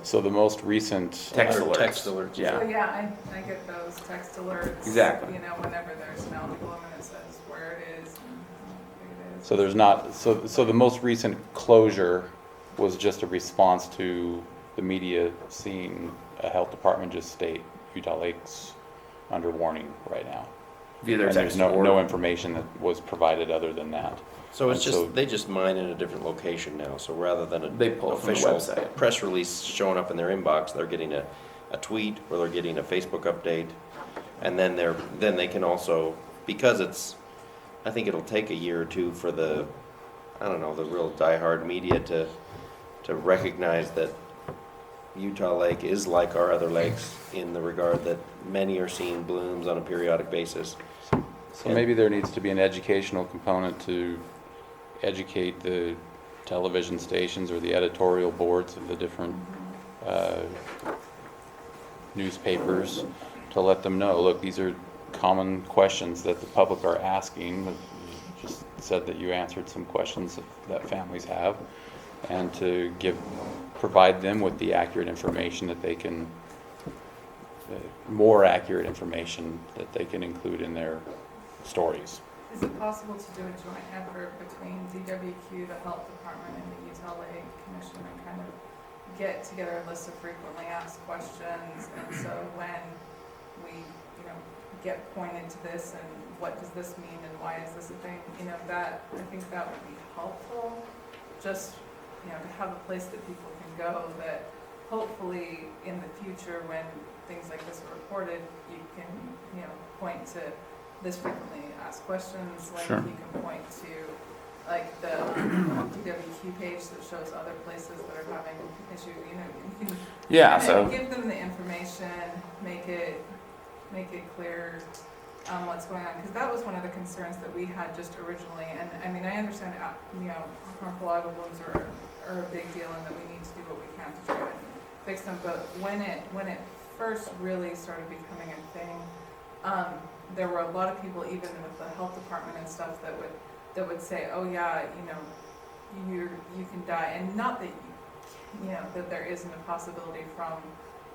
So the most recent text alerts. Text alerts. Yeah. So yeah, I get those text alerts. Exactly. Whenever there's an algae bloom and it says where it is and how big it is. So there's not, so the most recent closure was just a response to the media seeing a health department just state Utah Lake's under warning right now. Via their And there's text no information that was provided other than that. So it's And so- they just mine in a different location now, so rather than They an pull it from the official website. press release showing up in their inbox, they're getting a tweet, or they're getting a Facebook update, and then they can also, because I think it'll take a year or two for the real diehard media to recognize that Utah Lake is like our other lakes in the regard that many are seeing blooms on a periodic basis. So maybe there needs to be an educational component to educate the television stations or the editorial boards of the different newspapers to let them know, look, these are common questions that the public are asking. You just said that you answered some questions that families have, and to provide them with the accurate information that they can, more accurate information that they can include in their stories. Is it possible to do a joint effort between DWQ, the Health Department, and the Utah Lake Commission, and kind of get together a list of frequently asked questions? And so when we, get pointed to this, and what does this mean, and why is this a thing? That I think that would be helpful. Just to have a place that people can go, that hopefully in the future, when things like this are reported, you can point to this frequently asked questions, like Sure. you can point to like the DWQ page that shows other places that are having issues, you can So give them the information, make it clear what's going on, because that was one of the concerns that we had just originally. And I mean, I understand harmful algal blooms are a big deal, and that we need to do what we can to try and fix them, but when it first really started becoming a thing, there were a lot of people, even with the health department and stuff, that would say, oh yeah, you can die, and not that that there isn't a possibility from.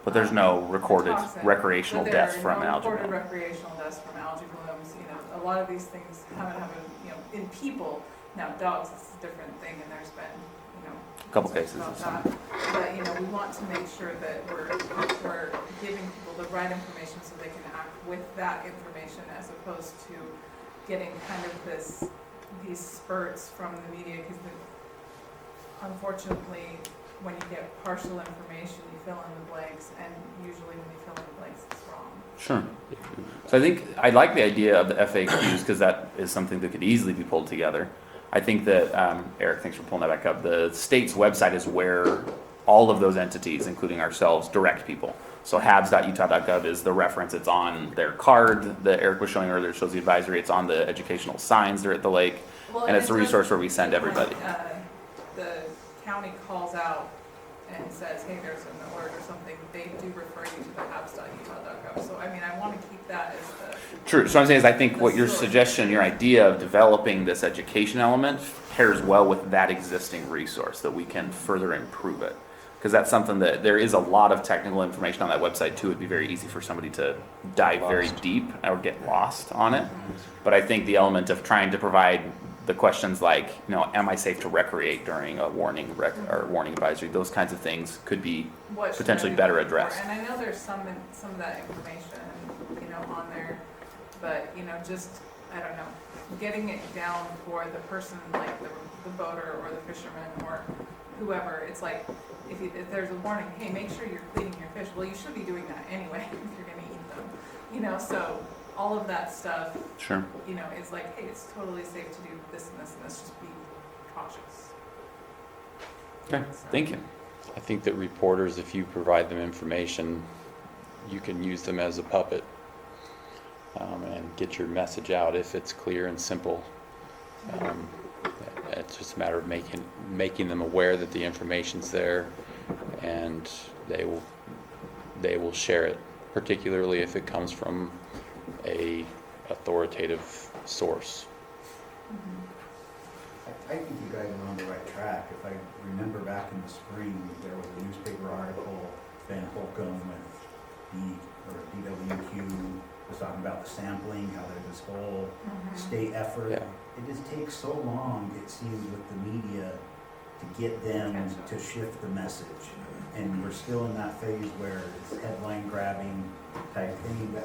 but there's no recorded toxin, recreational but there deaths are from no algae recorded bloom. recreational deaths from algae blooms. A lot of these things haven't happened. In people. Now dogs, it's a different thing, and there's been A couple cases about of some. that. But we want to make sure that we're giving people the right information so they can act with that information, as opposed to getting kind of these spurts from the media, because unfortunately, when you get partial information, you fill in the blanks, and usually when you fill in the blanks, it's wrong. Sure. So I think I like the idea of the FAQs, because that is something that could easily be pulled together. I think that, Eric, thanks for pulling that back up. The state's website is where all of those entities, including ourselves, direct people. So habs.utah.gov is the reference. It's on their card that Eric was showing earlier. It shows the advisory. It's on the educational signs there at the lake. Well, And it's a it resource does- where we send everybody. The county calls out and says, hey, there's an alert or something, they do refer you to the habs.utah.gov. So, I mean, I want to keep that as the. True. So what I'm saying is I think what your source. suggestion, your idea of developing this education element pairs well with that existing resource, that we can further improve it. Because that's something that there is a lot of technical information on that website too. It'd be very easy for somebody to dive very deep or get lost on it. But I think the element of trying to provide the questions like, am I safe to recreate during a warning or warning advisory? Those kinds of things could be What should potentially I be better looking for? addressed. And I know there's some of that information, on there, but, just, I don't know, getting it down for the person, like the boater or the fisherman or whoever, it's like, if there's a warning, hey, make sure you're cleaning your fish, well, you should be doing that anyway if you're gonna eat them, so all of that stuff, Sure. it's like, hey, it's totally safe to do this and this and this, just be cautious. Okay, thank you. I think that reporters, if you provide them information, you can use them as a puppet and get your message out if it's clear and simple. It's just a matter of making them aware that the information's there, and they will share it, particularly if it comes from a authoritative source. I think you guys are on the right track. If I remember back in the spring, there was a newspaper article, Van Holcomb with DWQ was talking about the sampling, how there's this whole state effort. Yeah. It just takes so long, it seems, with the media to get them to shift the message. And we're still in that phase where it's headline grabbing type thing.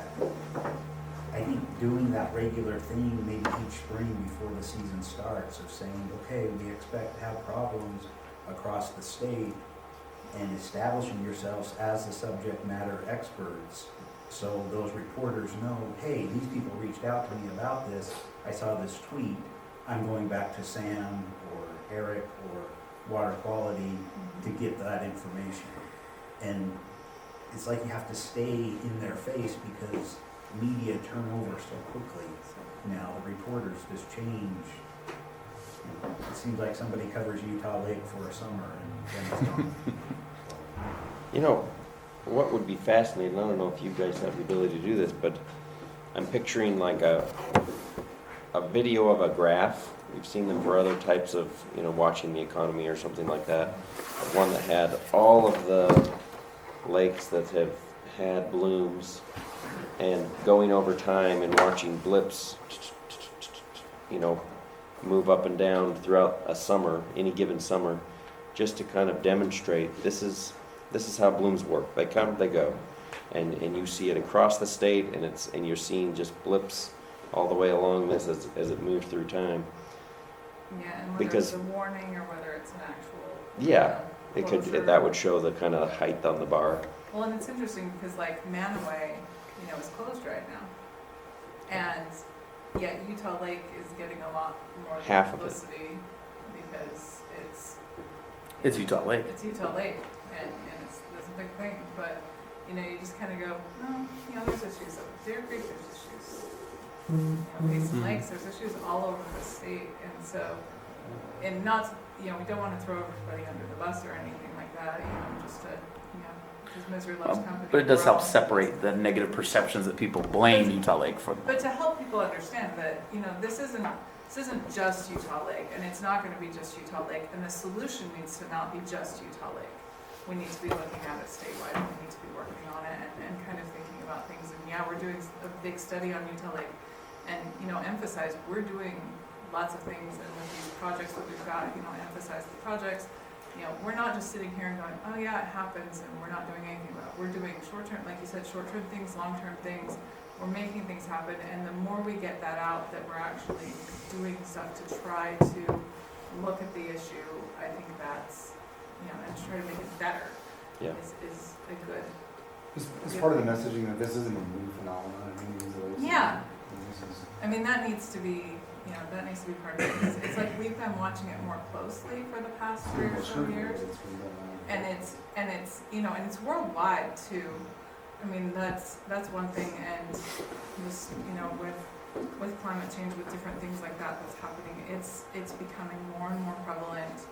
I think doing that regular thing, maybe each spring before the season starts, of saying, okay, we expect to have problems across the state, and establishing yourselves as the subject matter experts, so those reporters know, hey, these people reached out to me about this, I saw this tweet, I'm going back to Sam or Eric or Water Quality to get that information. And it's like you have to stay in their face because media turn over so quickly now. The reporters just change. It seems like somebody covers Utah Lake for a summer and then it's gone. What would be fascinating, I don't know if you guys have the ability to do this, but I'm picturing like a video of a graph. We've seen them for other types of, watching the economy or something like that. One that had all of the lakes that have had blooms and going over time and watching blips, move up and down throughout a summer, any given summer, just to kind of demonstrate this is how blooms work. They come, they go, and you see it across the state, and you're seeing just blips all the way along this as it moves through time. Yeah, and whether it's a warning or whether it's an actual. That would show the kind of height on the bar. Well, and it's interesting because like Manaway, is closed right now, and yet Utah Lake is getting a lot more Half of it. publicity because It's Utah Lake. It's Utah Lake, and it's a big thing. But you just kind of go, no, there's issues. Deer Creek, there's issues. Basin Lakes, there's issues all over the state, and so, and not, we don't want to throw everybody under the bus or anything like that. Just to, because misery loves company. But it does help separate the negative perceptions that people blame Utah Lake for. But to help people understand that, this isn't just Utah Lake, and it's not going to be just Utah Lake, and the solution needs to not be just Utah Lake. We need to be looking at it statewide, and we need to be working on it and kind of thinking about things. And yeah, we're doing a big study on Utah Lake, and emphasize we're doing lots of things, and with these projects that we've got, emphasize the projects. We're not just sitting here and going, oh yeah, it happens, and we're not doing anything about it. We're doing short-term, like you said, short-term things, long-term things. We're making things happen, and the more we get that out, that we're actually doing stuff to try to look at the issue, I think that's, and try to make it better is a good. It's part of the messaging that this isn't a new phenomenon. Yeah. That needs to be, part of it. It's like we've been watching it more closely for the past 3 or so years. And it's worldwide too. That's one thing, and just, with climate change, with different things like that that's happening, it's becoming more and more prevalent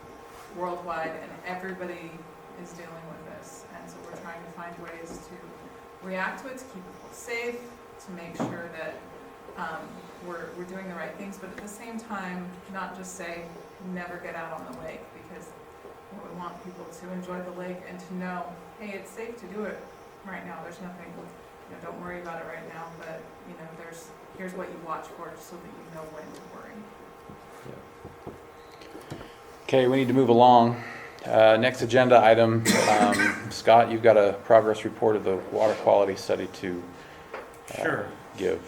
worldwide, and everybody is dealing with this. And so we're trying to find ways to react to it, to keep people safe, to make sure that we're doing the right things, but at the same time, not just say never get out on the lake, because we want people to enjoy the lake and to know, hey, it's safe to do it right now. There's nothing, don't worry about it right now, but here's what you watch for, so that you know when to worry. Yeah. Okay, we need to move along. Next agenda item, Scott, you've got a progress report of the water quality study to Sure. give.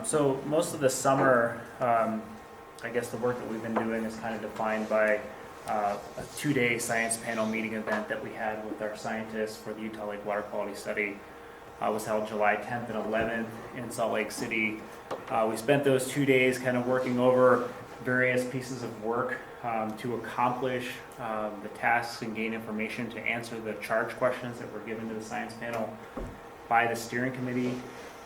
So most of the summer, I guess the work that we've been doing is kind of defined by a 2-day science panel meeting event that we had with our scientists for the Utah Lake Water Quality Study. Was held July 10th and 11th in Salt Lake City. We spent those 2 days kind of working over various pieces of work to accomplish the tasks and gain information to answer the charge questions that were given to the science panel by the steering committee.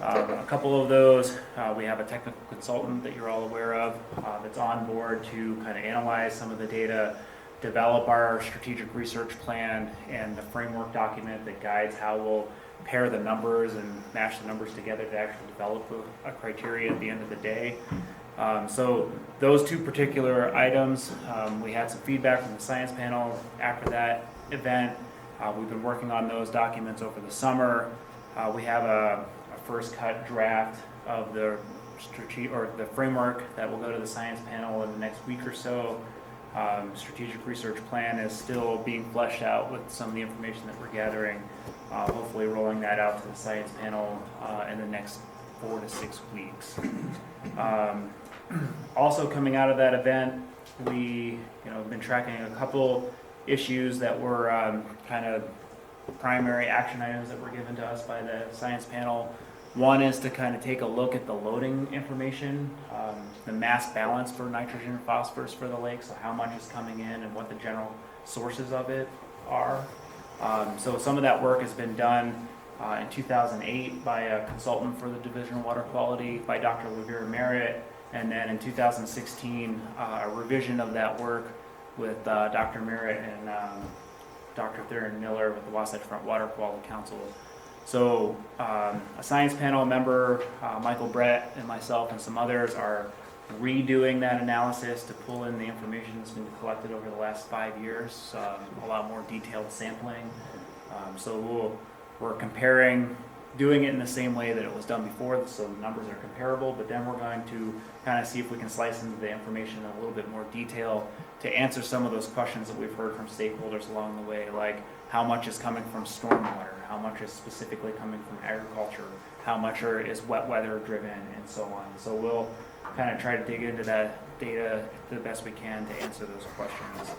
A couple of those, we have a technical consultant that you're all aware of that's on board to kind of analyze some of the data, develop our strategic research plan and the framework document that guides how we'll pair the numbers and mash the numbers together to actually develop a criteria at the end of the day. So those two particular items, we had some feedback from the science panel after that event. We've been working on those documents over the summer. We have a first cut draft of the framework that will go to the science panel in the next week or so. Strategic research plan is still being fleshed out with some of the information that we're gathering. Hopefully rolling that out to the science panel in the next 4 to 6 weeks. Also coming out of that event, we have been tracking a couple issues that were kind of primary action items that were given to us by the science panel. One is to kind of take a look at the loading information, the mass balance for nitrogen and phosphorus for the lake, so how much is coming in and what the general sources of it are. So some of that work has been done in 2008 by a consultant for the Division of Water Quality, by Dr. Revere Merritt, and then in 2016, a revision of that work with Dr. Merritt and Dr. Theron Miller with the Wasatch Front Water Quality Council. So a science panel member, Michael Brett and myself and some others are redoing that analysis to pull in the information that's been collected over the last 5 years, a lot more detailed sampling. So we're comparing, doing it in the same way that it was done before, so the numbers are comparable, but then we're going to kind of see if we can slice into the information in a little bit more detail to answer some of those questions that we've heard from stakeholders along the way, like how much is coming from stormwater, how much is specifically coming from agriculture, how much is wet weather driven, and so on. So we'll kind of try to dig into that data the best we can to answer those questions.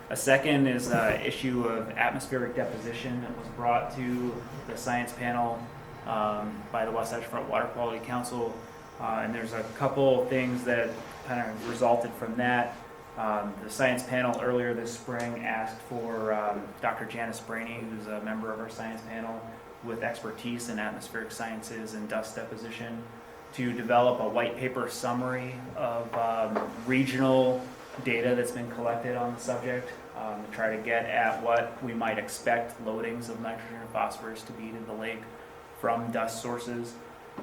A second is the issue of atmospheric deposition that was brought to the science panel by the Wasatch Front Water Quality Council. And there's a couple things that kind of resulted from that. The science panel earlier this spring asked for Dr. Janice Brainey, who's a member of our science panel with expertise in atmospheric sciences and dust deposition, to develop a white paper summary of regional data that's been collected on the subject to try to get at what we might expect loadings of nitrogen and phosphorus to be to the lake from dust sources.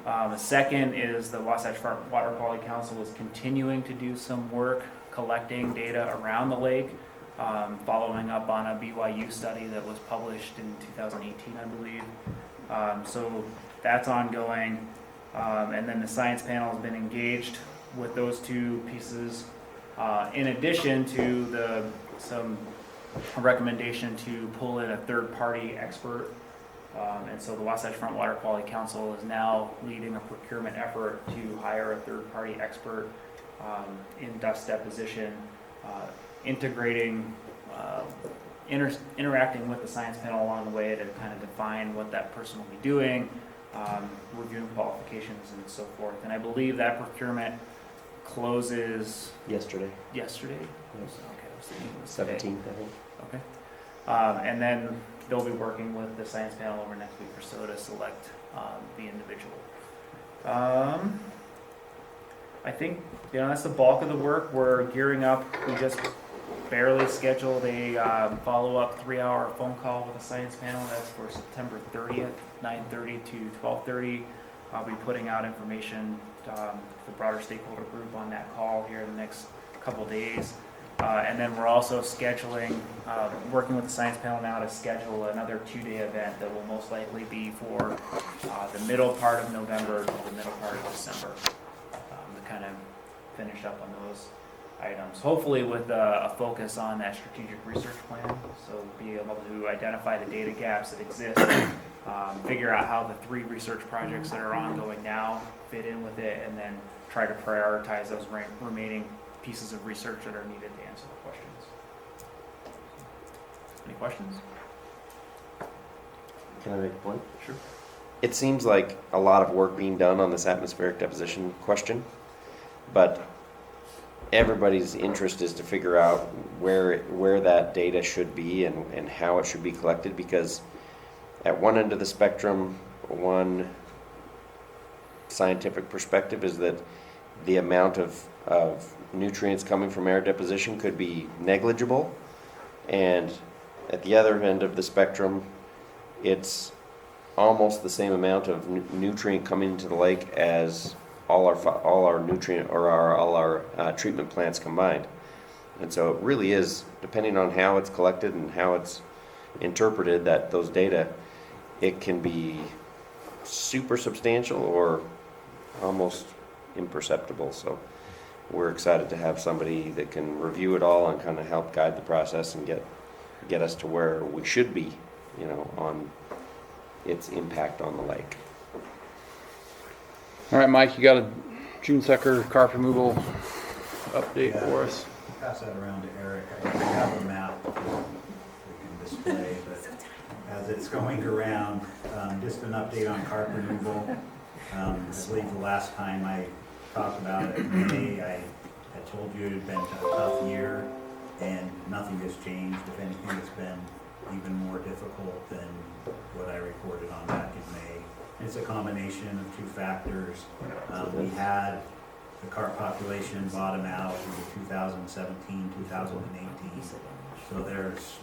The second is the Wasatch Front Water Quality Council is continuing to do some work collecting data around the lake, following up on a BYU study that was published in 2018, I believe. So that's ongoing. And then the science panel has been engaged with those two pieces, in addition to some recommendation to pull in a third-party expert. And so the Wasatch Front Water Quality Council is now leading a procurement effort to hire a third-party expert in dust deposition, integrating, interacting with the science panel along the way to kind of define what that person will be doing, reviewing qualifications and so forth. And I believe that procurement closes Yesterday. yesterday. Yes. Okay, I was thinking it was today. 17th, I think. Okay. And then they'll be working with the science panel over next week or so to select the individual. I think that's the bulk of the work. We're gearing up. We just barely scheduled a follow-up 3-hour phone call with the science panel. That's for September 30th, 9:30 to 12:30. I'll be putting out information for the broader stakeholder group on that call here in the next couple days. And then we're also scheduling, working with the science panel now to schedule another 2-day event that will most likely be for the middle part of November to the middle part of December, to kind of finish up on those items, hopefully with a focus on that strategic research plan. So be able to identify the data gaps that exist, figure out how the 3 research projects that are ongoing now fit in with it, and then try to prioritize those remaining pieces of research that are needed to answer the questions. Any questions? Can I make a point? Sure. It seems like a lot of work being done on this atmospheric deposition question, but everybody's interest is to figure out where that data should be and how it should be collected, because at one end of the spectrum, one scientific perspective is that the amount of nutrients coming from air deposition could be negligible, and at the other end of the spectrum, it's almost the same amount of nutrient coming into the lake as all our nutrient or all our treatment plants combined. And so it really is, depending on how it's collected and how it's interpreted, that those data, it can be super substantial or almost imperceptible. So we're excited to have somebody that can review it all and kind of help guide the process and get us to where we should be, you know, on its impact on the lake. All right, Mike, you got a June sucker carp removal update for us? Pass that around to Eric. I have a map we can display, but as it's going around, just an update on carp removal. I believe the last time I talked about it in May, I told you it had been a tough year, and nothing has changed. If anything, it's been even more difficult than what I reported on back in May. It's a combination of 2 factors. We had the carp population bottom out in 2017, 2018. So there's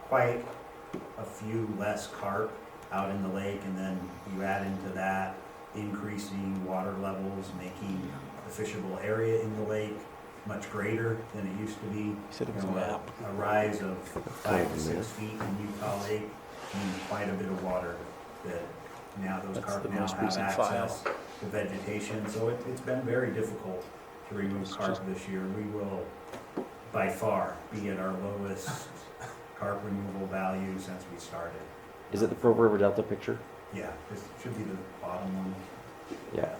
quite a few less carp out in the lake, and then you add into that increasing water levels, making the fishable area in the lake much greater than it used to be. A rise of 5 to 6 feet in Utah Lake means quite a bit of water that now those carp now have access to vegetation. So it's been very difficult to remove carp this year. We will by far be at our lowest carp removal value since we started. Is it the Pearl River Delta picture? Yeah, this should be the bottom one. Yeah.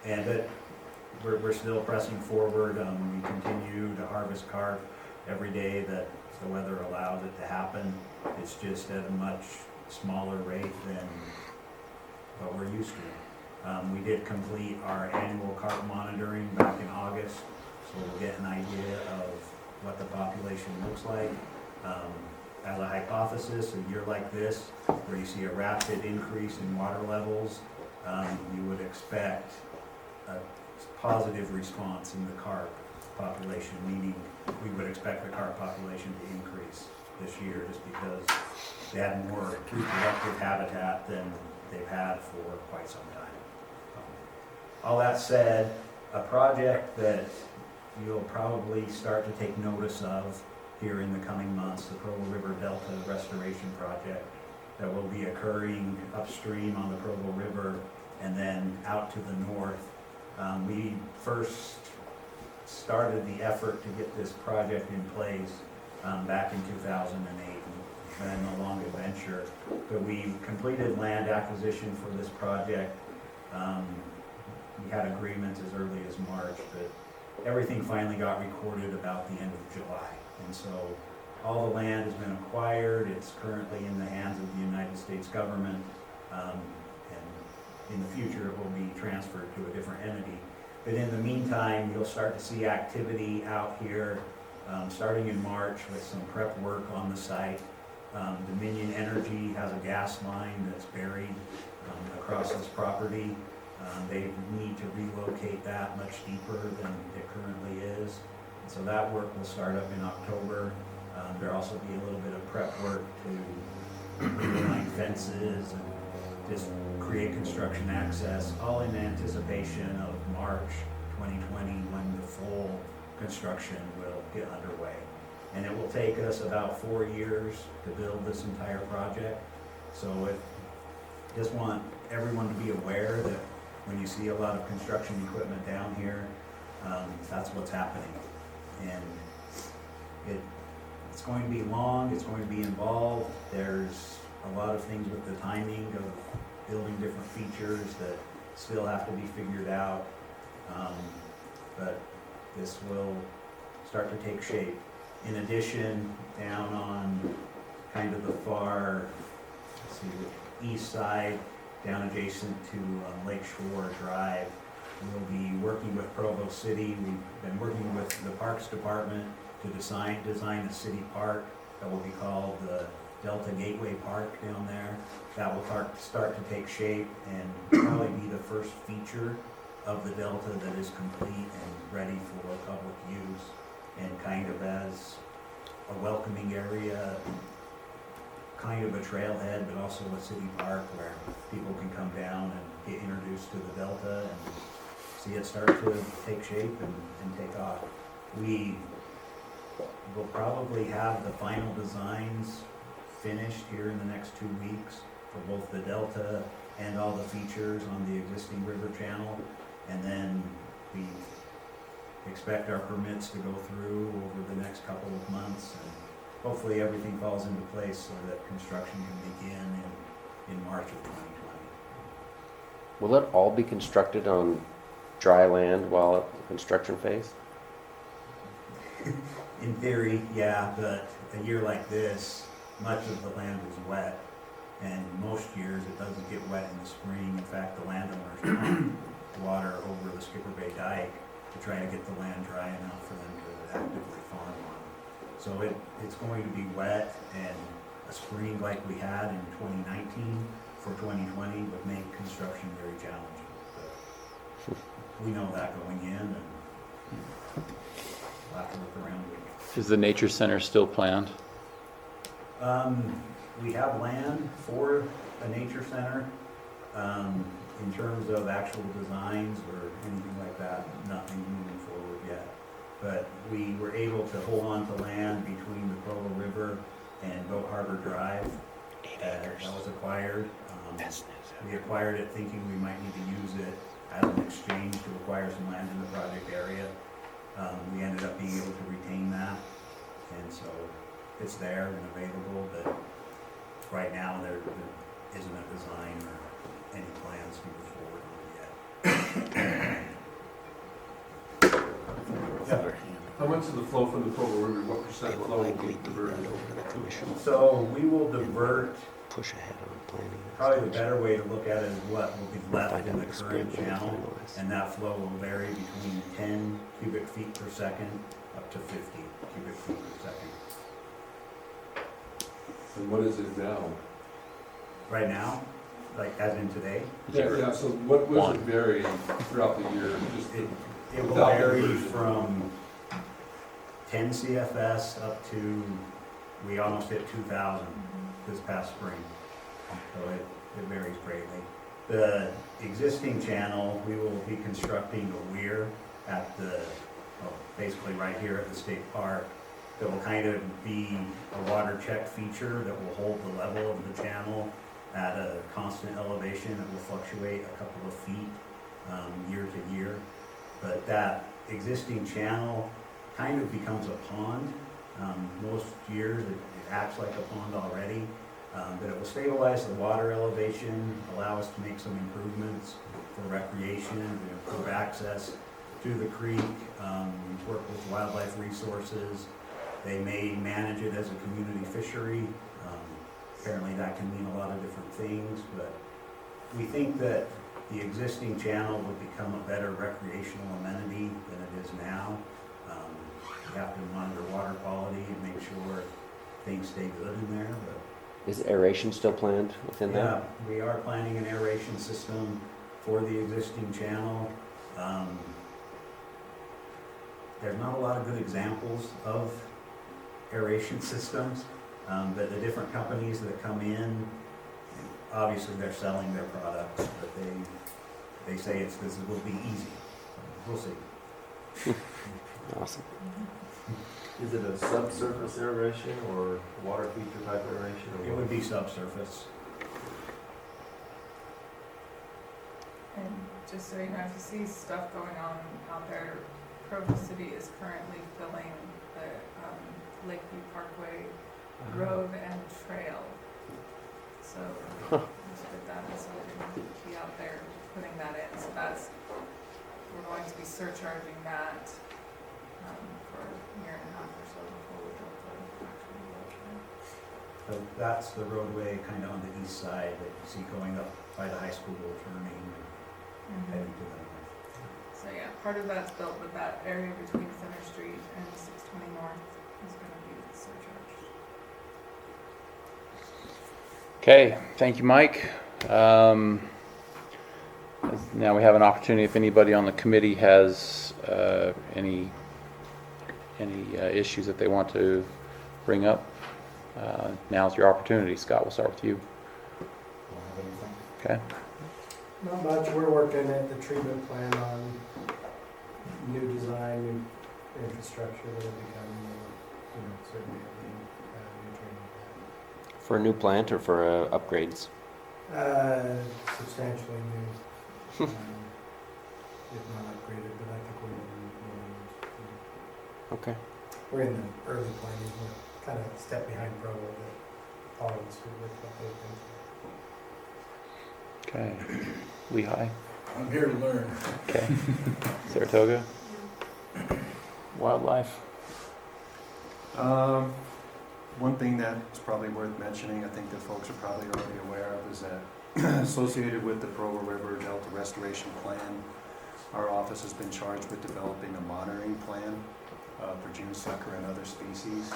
And we're still pressing forward. We continue to harvest carp every day that the weather allows it to happen. It's just at a much smaller rate than what we're used to. We did complete our annual carp monitoring back in August, so we'll get an idea of what the population looks like. As a hypothesis, a year like this, where you see a rapid increase in water levels, you would expect a positive response in the carp population, meaning we would expect the carp population to increase this year just because they had more reproductive habitat than they've had for quite some time. All that said, a project that you'll probably start to take notice of here in the coming months, the Provo River Delta Restoration Project that will be occurring upstream on the Provo River and then out to the north. We first started the effort to get this project in place back in 2008. It's been a long adventure, but we completed land acquisition for this project. We had agreements as early as March, but everything finally got recorded about the end of July. And so all the land has been acquired. It's currently in the hands of the United States government, and in the future it will be transferred to a different entity. But in the meantime, you'll start to see activity out here starting in March with some prep work on the site. Dominion Energy has a gas line that's buried across this property. They need to relocate that much deeper than it currently is. So that work will start up in October. There'll also be a little bit of prep work to reline fences and just create construction access, all in anticipation of March 2020 when the full construction will get underway. And it will take us about 4 years to build this entire project. So just want everyone to be aware that when you see a lot of construction equipment down here, That's what's happening. And it's going to be long, it's going to be involved. There's a lot of things with the timing of building different features that still have to be figured out. But this will start to take shape. In addition, down on kind of the far, let's see, east side, down adjacent to Lake Shore Drive, we'll be working with Provo City. We've been working with the Parks Department to design a city park that will be called the Delta Gateway Park down there. That will start to take shape and probably be the first feature of the Delta that is complete and ready for public use, and kind of as a welcoming area, kind of a trailhead, but also a city park where people can come down and get introduced to the Delta and see it start to take shape and take off. We will probably have the final designs finished here in the next 2 weeks for both the Delta and all the features on the existing river channel. And then we expect our permits to go through over the next couple of months, and hopefully everything falls into place so that construction can begin in March of 2020. Will it all be constructed on dry land while at the construction phase? In theory, yeah, but a year like this, much of the land is wet, and most years it doesn't get wet in the spring. In fact, the landowners pump water over the Skipper Bay Dike to try to get the land dry enough for them to actively farm on. So it's going to be wet, and a spring like we had in 2019 for 2020 would make construction very challenging. But we know that going in, and we'll have to look around it. Is the nature center still planned? We have land for a nature center. In terms of actual designs or anything like that, nothing moving forward yet. But we were able to hold on to land between the Provo River and Boat Harbor Drive. That was acquired. We acquired it thinking we might need to use it as an exchange to acquire some land in the project area. We ended up being able to retain that, and so it's there and available, but right now there isn't a design or any plans to move forward on it yet. How much of the flow from the Provo River, what percent flow will be diverted? So we will divert, Push ahead on planning. probably the better way to look at it is what will be left in the current channel, and that flow will vary between 10 cubic feet per second up to 50 cubic feet per second. And what is it now? Right now, like as in today, Yeah, so what was it vary throughout the year? Just it will without vary conversion. from 10 CFS up to, we almost hit 2,000 this past spring. So it varies greatly. The existing channel, we will be constructing a weir at basically right here at the state park. That will kind of be a water check feature that will hold the level of the channel at a constant elevation that will fluctuate a couple of feet year to year. But that existing channel kind of becomes a pond. Most years it acts like a pond already, but it will stabilize the water elevation, allow us to make some improvements for recreation, to improve access to the creek, work with wildlife resources. They may manage it as a community fishery. Apparently that can mean a lot of different things, but we think that the existing channel will become a better recreational amenity than it is now. We have to monitor water quality and make sure things stay good in there. But Is aeration still planned within yeah, that? we are planning an aeration system for the existing channel. There's not a lot of good examples of aeration systems, but the different companies that come in, obviously they're selling their products, but they say this will be easy. We'll see. Awesome. Is it a subsurface aeration or water feature type aeration? Or It would be subsurface. And just so you know, if you see stuff going on out there Provo City is currently filling the Lakeview Parkway road and trail. So just put that in, so we can be out there putting that in. So that's, we're going to be surcharging that for a year and a half or so before we go to actual road. So that's the roadway kind of on the east side that you see going up by the high school, turning and heading to the north. So yeah, part of that's built, but that area between Center Street and 620 North is going to be surcharged. Okay, thank you, Mike. Now we have an opportunity, if anybody on the committee has any issues that they want to bring up. Now's your opportunity. Scott, we'll start with you. Don't have anything? Okay. Not much, we're working at the treatment plan on new design, new infrastructure that'll be coming, certainly a new treatment For a new plant or for upgrades? plant. Substantially new, if not upgraded, but I think Okay. we're in the early planning, we're kind of a step behind Provo that follows with what they've been. Okay. Lehigh. I'm here to learn. Okay. Saratoga. Wildlife. One thing that's probably worth mentioning, I think that folks are probably already aware of, is that associated with the Provo River Delta Restoration Plan, our office has been charged with developing a monitoring plan for June sucker and other species,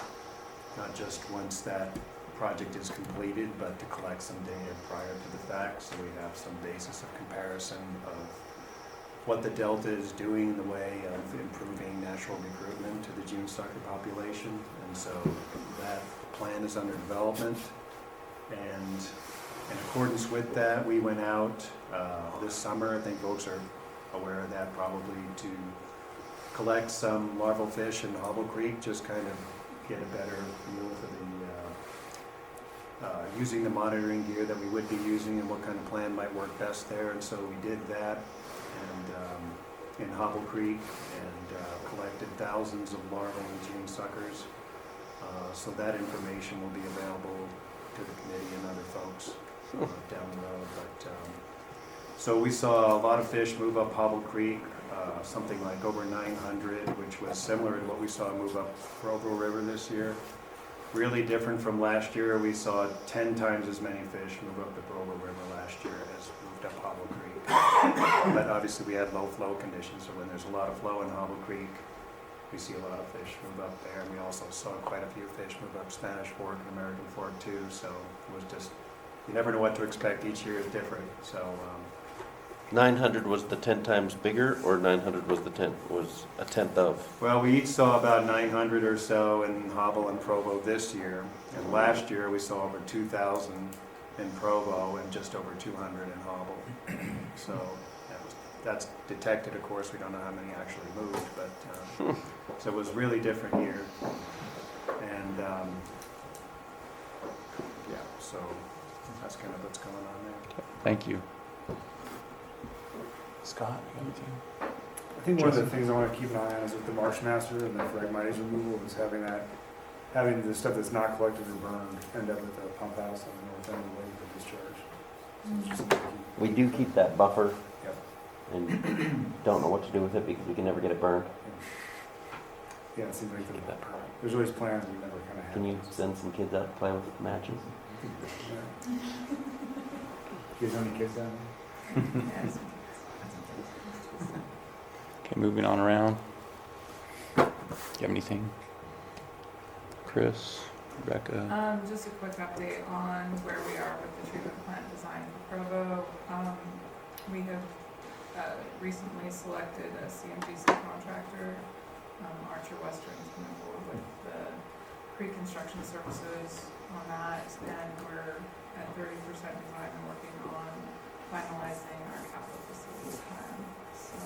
not just once that project is completed, but to collect some data prior to the fact, so we have some basis of comparison of what the Delta is doing in the way of improving natural recruitment to the June sucker population. And so that plan is under development. And in accordance with that, we went out this summer, I think folks are aware of that probably, to collect some larval fish in Hobble Creek, just kind of get a better feel for the using the monitoring gear that we would be using and what kind of plan might work best there. And so we did that and in Hobble Creek and collected thousands of larval and June suckers. So that information will be available to the committee and other folks down the road. But so we saw a lot of fish move up Hobble Creek, something like over 900, which was similar to what we saw move up Provo River this year. Really different from last year. We saw 10 times as many fish move up the Provo River last year as moved up Hobble Creek. But obviously we had low flow conditions, so when there's a lot of flow in Hobble Creek, we see a lot of fish move up there. And we also saw quite a few fish move up Spanish Fork and American Fork too. So it was just, you never know what to expect. Each year is different. So 900 was the 10 times bigger, or 900 was a tenth of? well, we each saw about 900 or so in Hobble and Provo this year. And last year we saw over 2,000 in Provo and just over 200 in Hobble. So that's detected, of course. We don't know how many actually moved, but so it was really different year. And yeah, so that's kind of what's going on there. Thank you. Scott, you got anything? I think one of the things I want to keep an eye on is with the marsh master and the phragmites removal is having the stuff that's not collected or burned end up at the pump house on the north end of the lake for discharge. So it's just something to keep- We do keep that buffer. Yep. And don't know what to do with it because we can never get it burned. Yeah, it seems like Get that permit. there's always plans, we never kind of have. Can you send some kids out to play with matches? Yeah. You guys have any kids down there? Yes. Okay, moving on around. Do you have anything? Chris, Rebecca? Just a quick update on where we are with the treatment plant design for Provo. We have recently selected a CMGC contractor. Archer Western's moving forward with the pre-construction services on that, and we're at 30% design and working on finalizing our capital facilities plan. So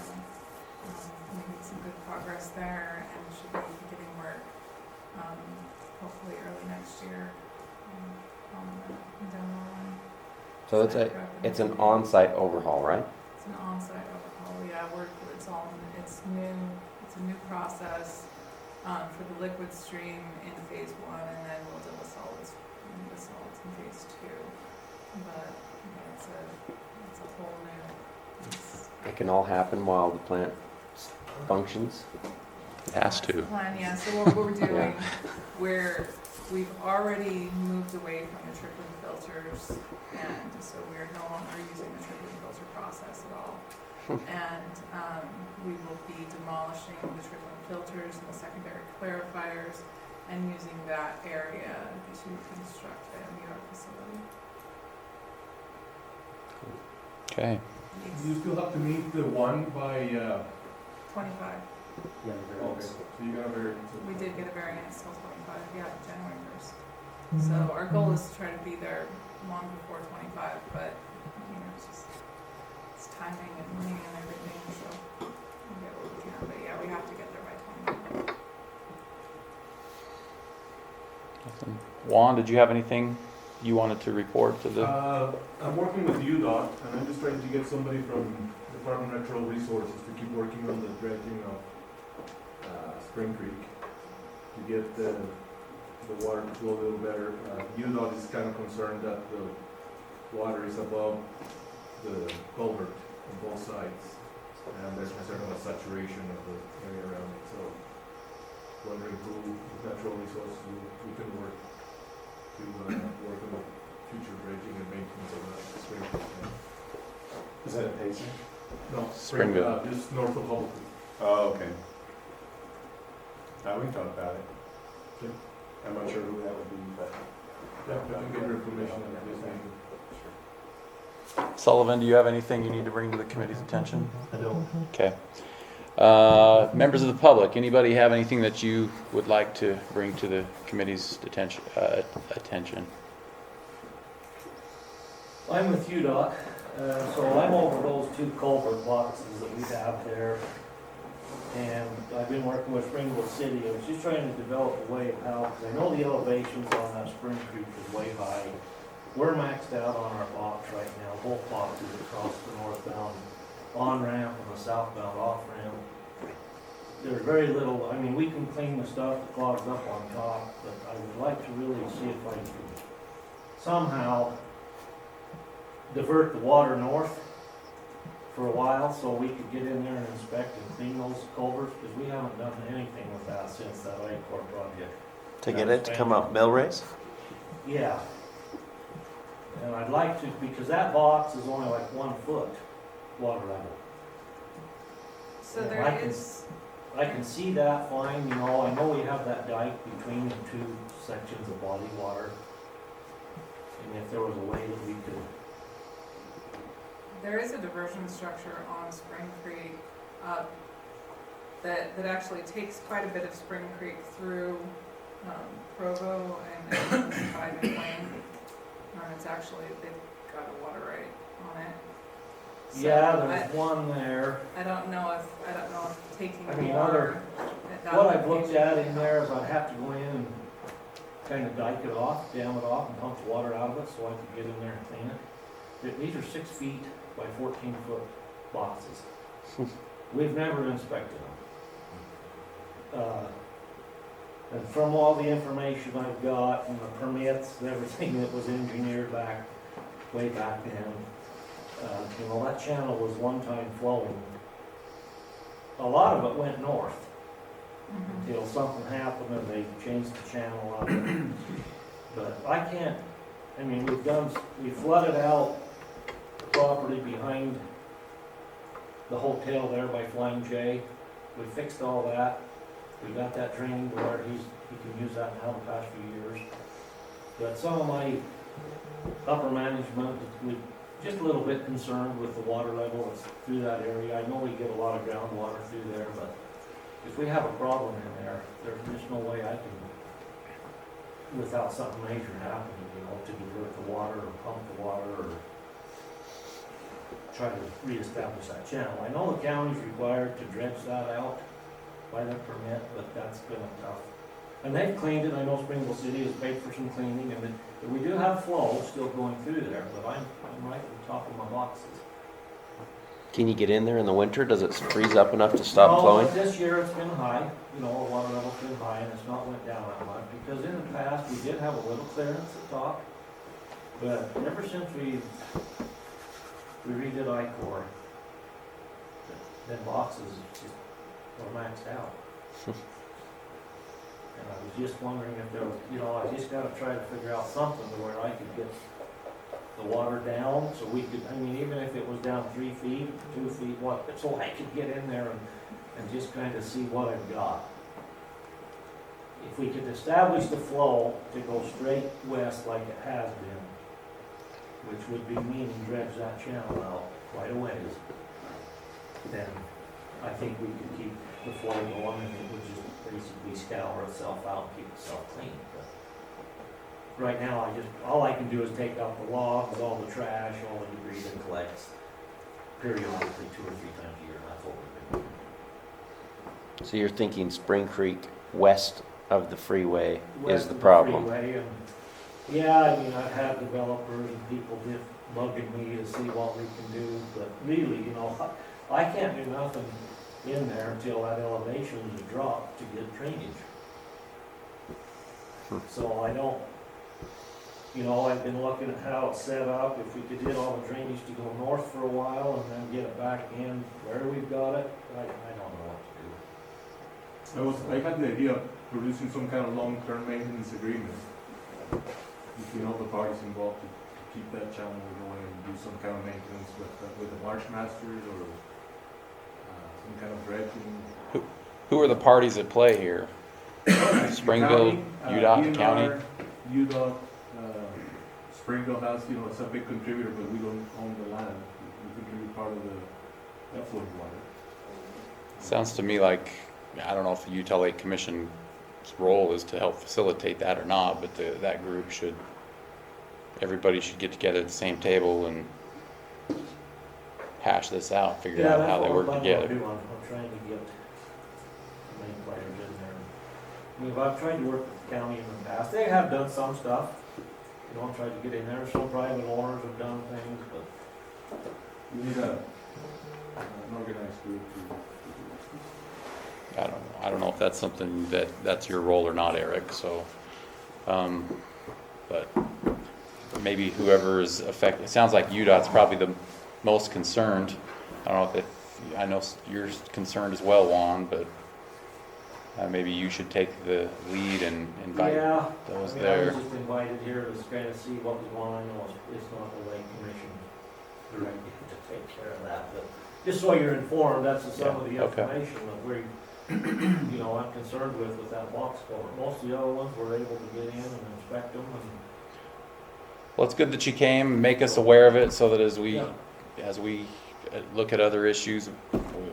making some good progress there, and should be beginning work hopefully early next year on the demo line. So it's an on-site overhaul, right? It's an on-site overhaul. Yeah, it's new It's a new process, for the liquid stream in phase 1, and then we'll do the solids in phase 2. But, it's a whole new, It can all happen while the plant functions. It has to. plan, yeah, so what we're doing, we've already moved away from the trickling filters, and so we're no longer using the trickling filter process at all. And we will be demolishing the trickling filters and the secondary clarifiers and using that area to construct a New York facility. Okay. You still have to meet the one by, 25. okay, so you got a very. We did get a variance till 25, yeah, January 1st. So our goal is to try to be there long before 25, but, it's timing and money and everything, so we'll get what we can. But yeah, we have to get there by 25. Nothing. Juan, did you have anything you wanted to report to the? I'm working with UDOT, and I'm just trying to get somebody from Department of Natural Resources to keep working on the dredging of Spring Creek to get the water to flow a little better. UDOT is kind of concerned that the water is above the culvert on both sides, and there's concern about saturation of the area around it. So, wondering who Natural Resources we can work to work on the future dredging and maintenance of the Spring Creek. Is that a pacing? No, Springville. Just north of Hubble Creek. Oh, okay. We thought about it. Okay. I'm not sure who that would be, but. Yeah, I can get your information at this meeting. Sullivan, do you have anything you need to bring to the committee's attention? I don't. Okay. Members of the public, anybody have anything that you would like to bring to the committee's attention? I'm with you, Doc. So I'm over those 2 culvert boxes that we have there. And I've been working with Springville City. I was just trying to develop a way of how, because I know the elevations on that Spring Creek is way high. We're maxed out on our box right now, both boxes across the northbound on-ramp and the southbound off-ramp. There's very little, I mean, we can clean the stuff that clogs up on top, but I would like to really see if I can somehow divert the water north for a while so we could get in there and inspect and clean those culverts, because we haven't done anything with that since that Lake Corps project. To get it to come up Millrace? Yeah. And I'd like to, because that box is only like 1 foot water level. So Yeah, there I can- is, I can see that fine, you know, I know we have that dike between the 2 sections of body water. And if there was a way that we could, there is a diversion structure on Spring Creek that actually takes quite a bit of Spring Creek through Provo and Private Lane. It's actually, they've got a water right on it. So yeah, there's one there. I don't know if taking I mean, water at that What I've looked location- at in there is I'd have to go in and kind of dike it off, dam it off, and pump the water out of it so I could get in there and clean it. These are 6 feet by 14-foot boxes. We've never inspected them. And from all the information I've got and the permits and everything that was engineered way back then, you know, that channel was one time flowing. A lot of it went north Mhm. until something happened and they changed the channel up. But I can't, I mean, we flooded out the property behind the hotel there by Flying J. We fixed all that. We got that training to where he can use that now the past few years. But some of my upper management, we just a little bit concerned with the water level that's through that area. I know we get a lot of groundwater through there, but if we have a problem in there, there's just no way I can, without something major happening, you know, to divert the water or pump the water or try to reestablish that channel. I know the county's required to dredge that out by their permit, but that's been a tough. And they've cleaned it. I know Springville City has paid for some cleaning, and we do have flow still going through there, but I'm right at the top of my boxes. Can you get in there in the winter? Does it freeze up enough to stop No, flowing? but this year it's been high, the water level's been high and it's not went down that much, because in the past, we did have a little clearance at top. But ever since we redid I-Core, then boxes just were maxed out. And I was just wondering if there was, I just gotta try to figure out something to where I could get the water down, so we could, even if it was down 3 feet, 2 feet, so I could get in there and just kind of see what I've got. If we could establish the flow to go straight west like it has been, which would be meaning dredge that channel out quite a ways, then I think we could keep the flow going and it would just basically scour itself out and keep itself clean. But right now, all I can do is take out the logs, all the trash, all the debris that collects periodically 2 or 3 times a year, and that's what we've been doing. So you're thinking Spring Creek west of the freeway West is the of problem? freeway, and yeah, I've had developers and people just bugging me to see what we can do, but really, I can't do nothing in there until that elevation is dropped to get drainage. So I don't, I've been looking at how it's set up, if we could get all the drainage to go north for a while and then get it back in where we've got it, I don't know what to do. I had the idea of producing some kind of long-term maintenance agreement between all the parties involved to keep that channel going and do some kind of maintenance with the marsh masters or some kind of dredging. Who are the parties at play here? Springville, UDOT, county? UDOT, Springville has, it's a big contributor, but we don't own the land. We contribute part of the effluent water. Sounds to me like, I don't know if the Utah Lake Commission's role is to help facilitate that or not, but that group everybody should get together at the same table and hash this out, figure out how they work together. I'm trying to get the main players in there. I've tried to work with the county in the past. They have done some stuff. I've tried to get in there. Some private owners have done things, but We need an organized group to I don't know if that's something that's your role or not, Eric, so, but maybe whoever is affected, it sounds like UDOT's probably the most concerned. I don't know I know you're concerned as well, Juan, but maybe you should take the lead and invite those I there. was just invited here to kind of see what was going on. I know it's not the Lake Commission directly to take care of that, but just so you're informed, that's some of the information that we, I'm concerned with that box culvert. Most of the other ones were able to get in and inspect them. Well, it's good that you came, make us aware of it so that as we look at other issues,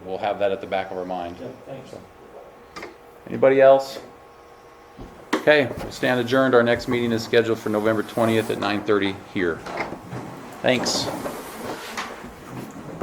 we'll have that at the back of our mind. Yeah, thanks. So. Anybody else? Okay, we'll stand adjourned. Our next meeting is scheduled for November 20th at 9:30 here. Thanks.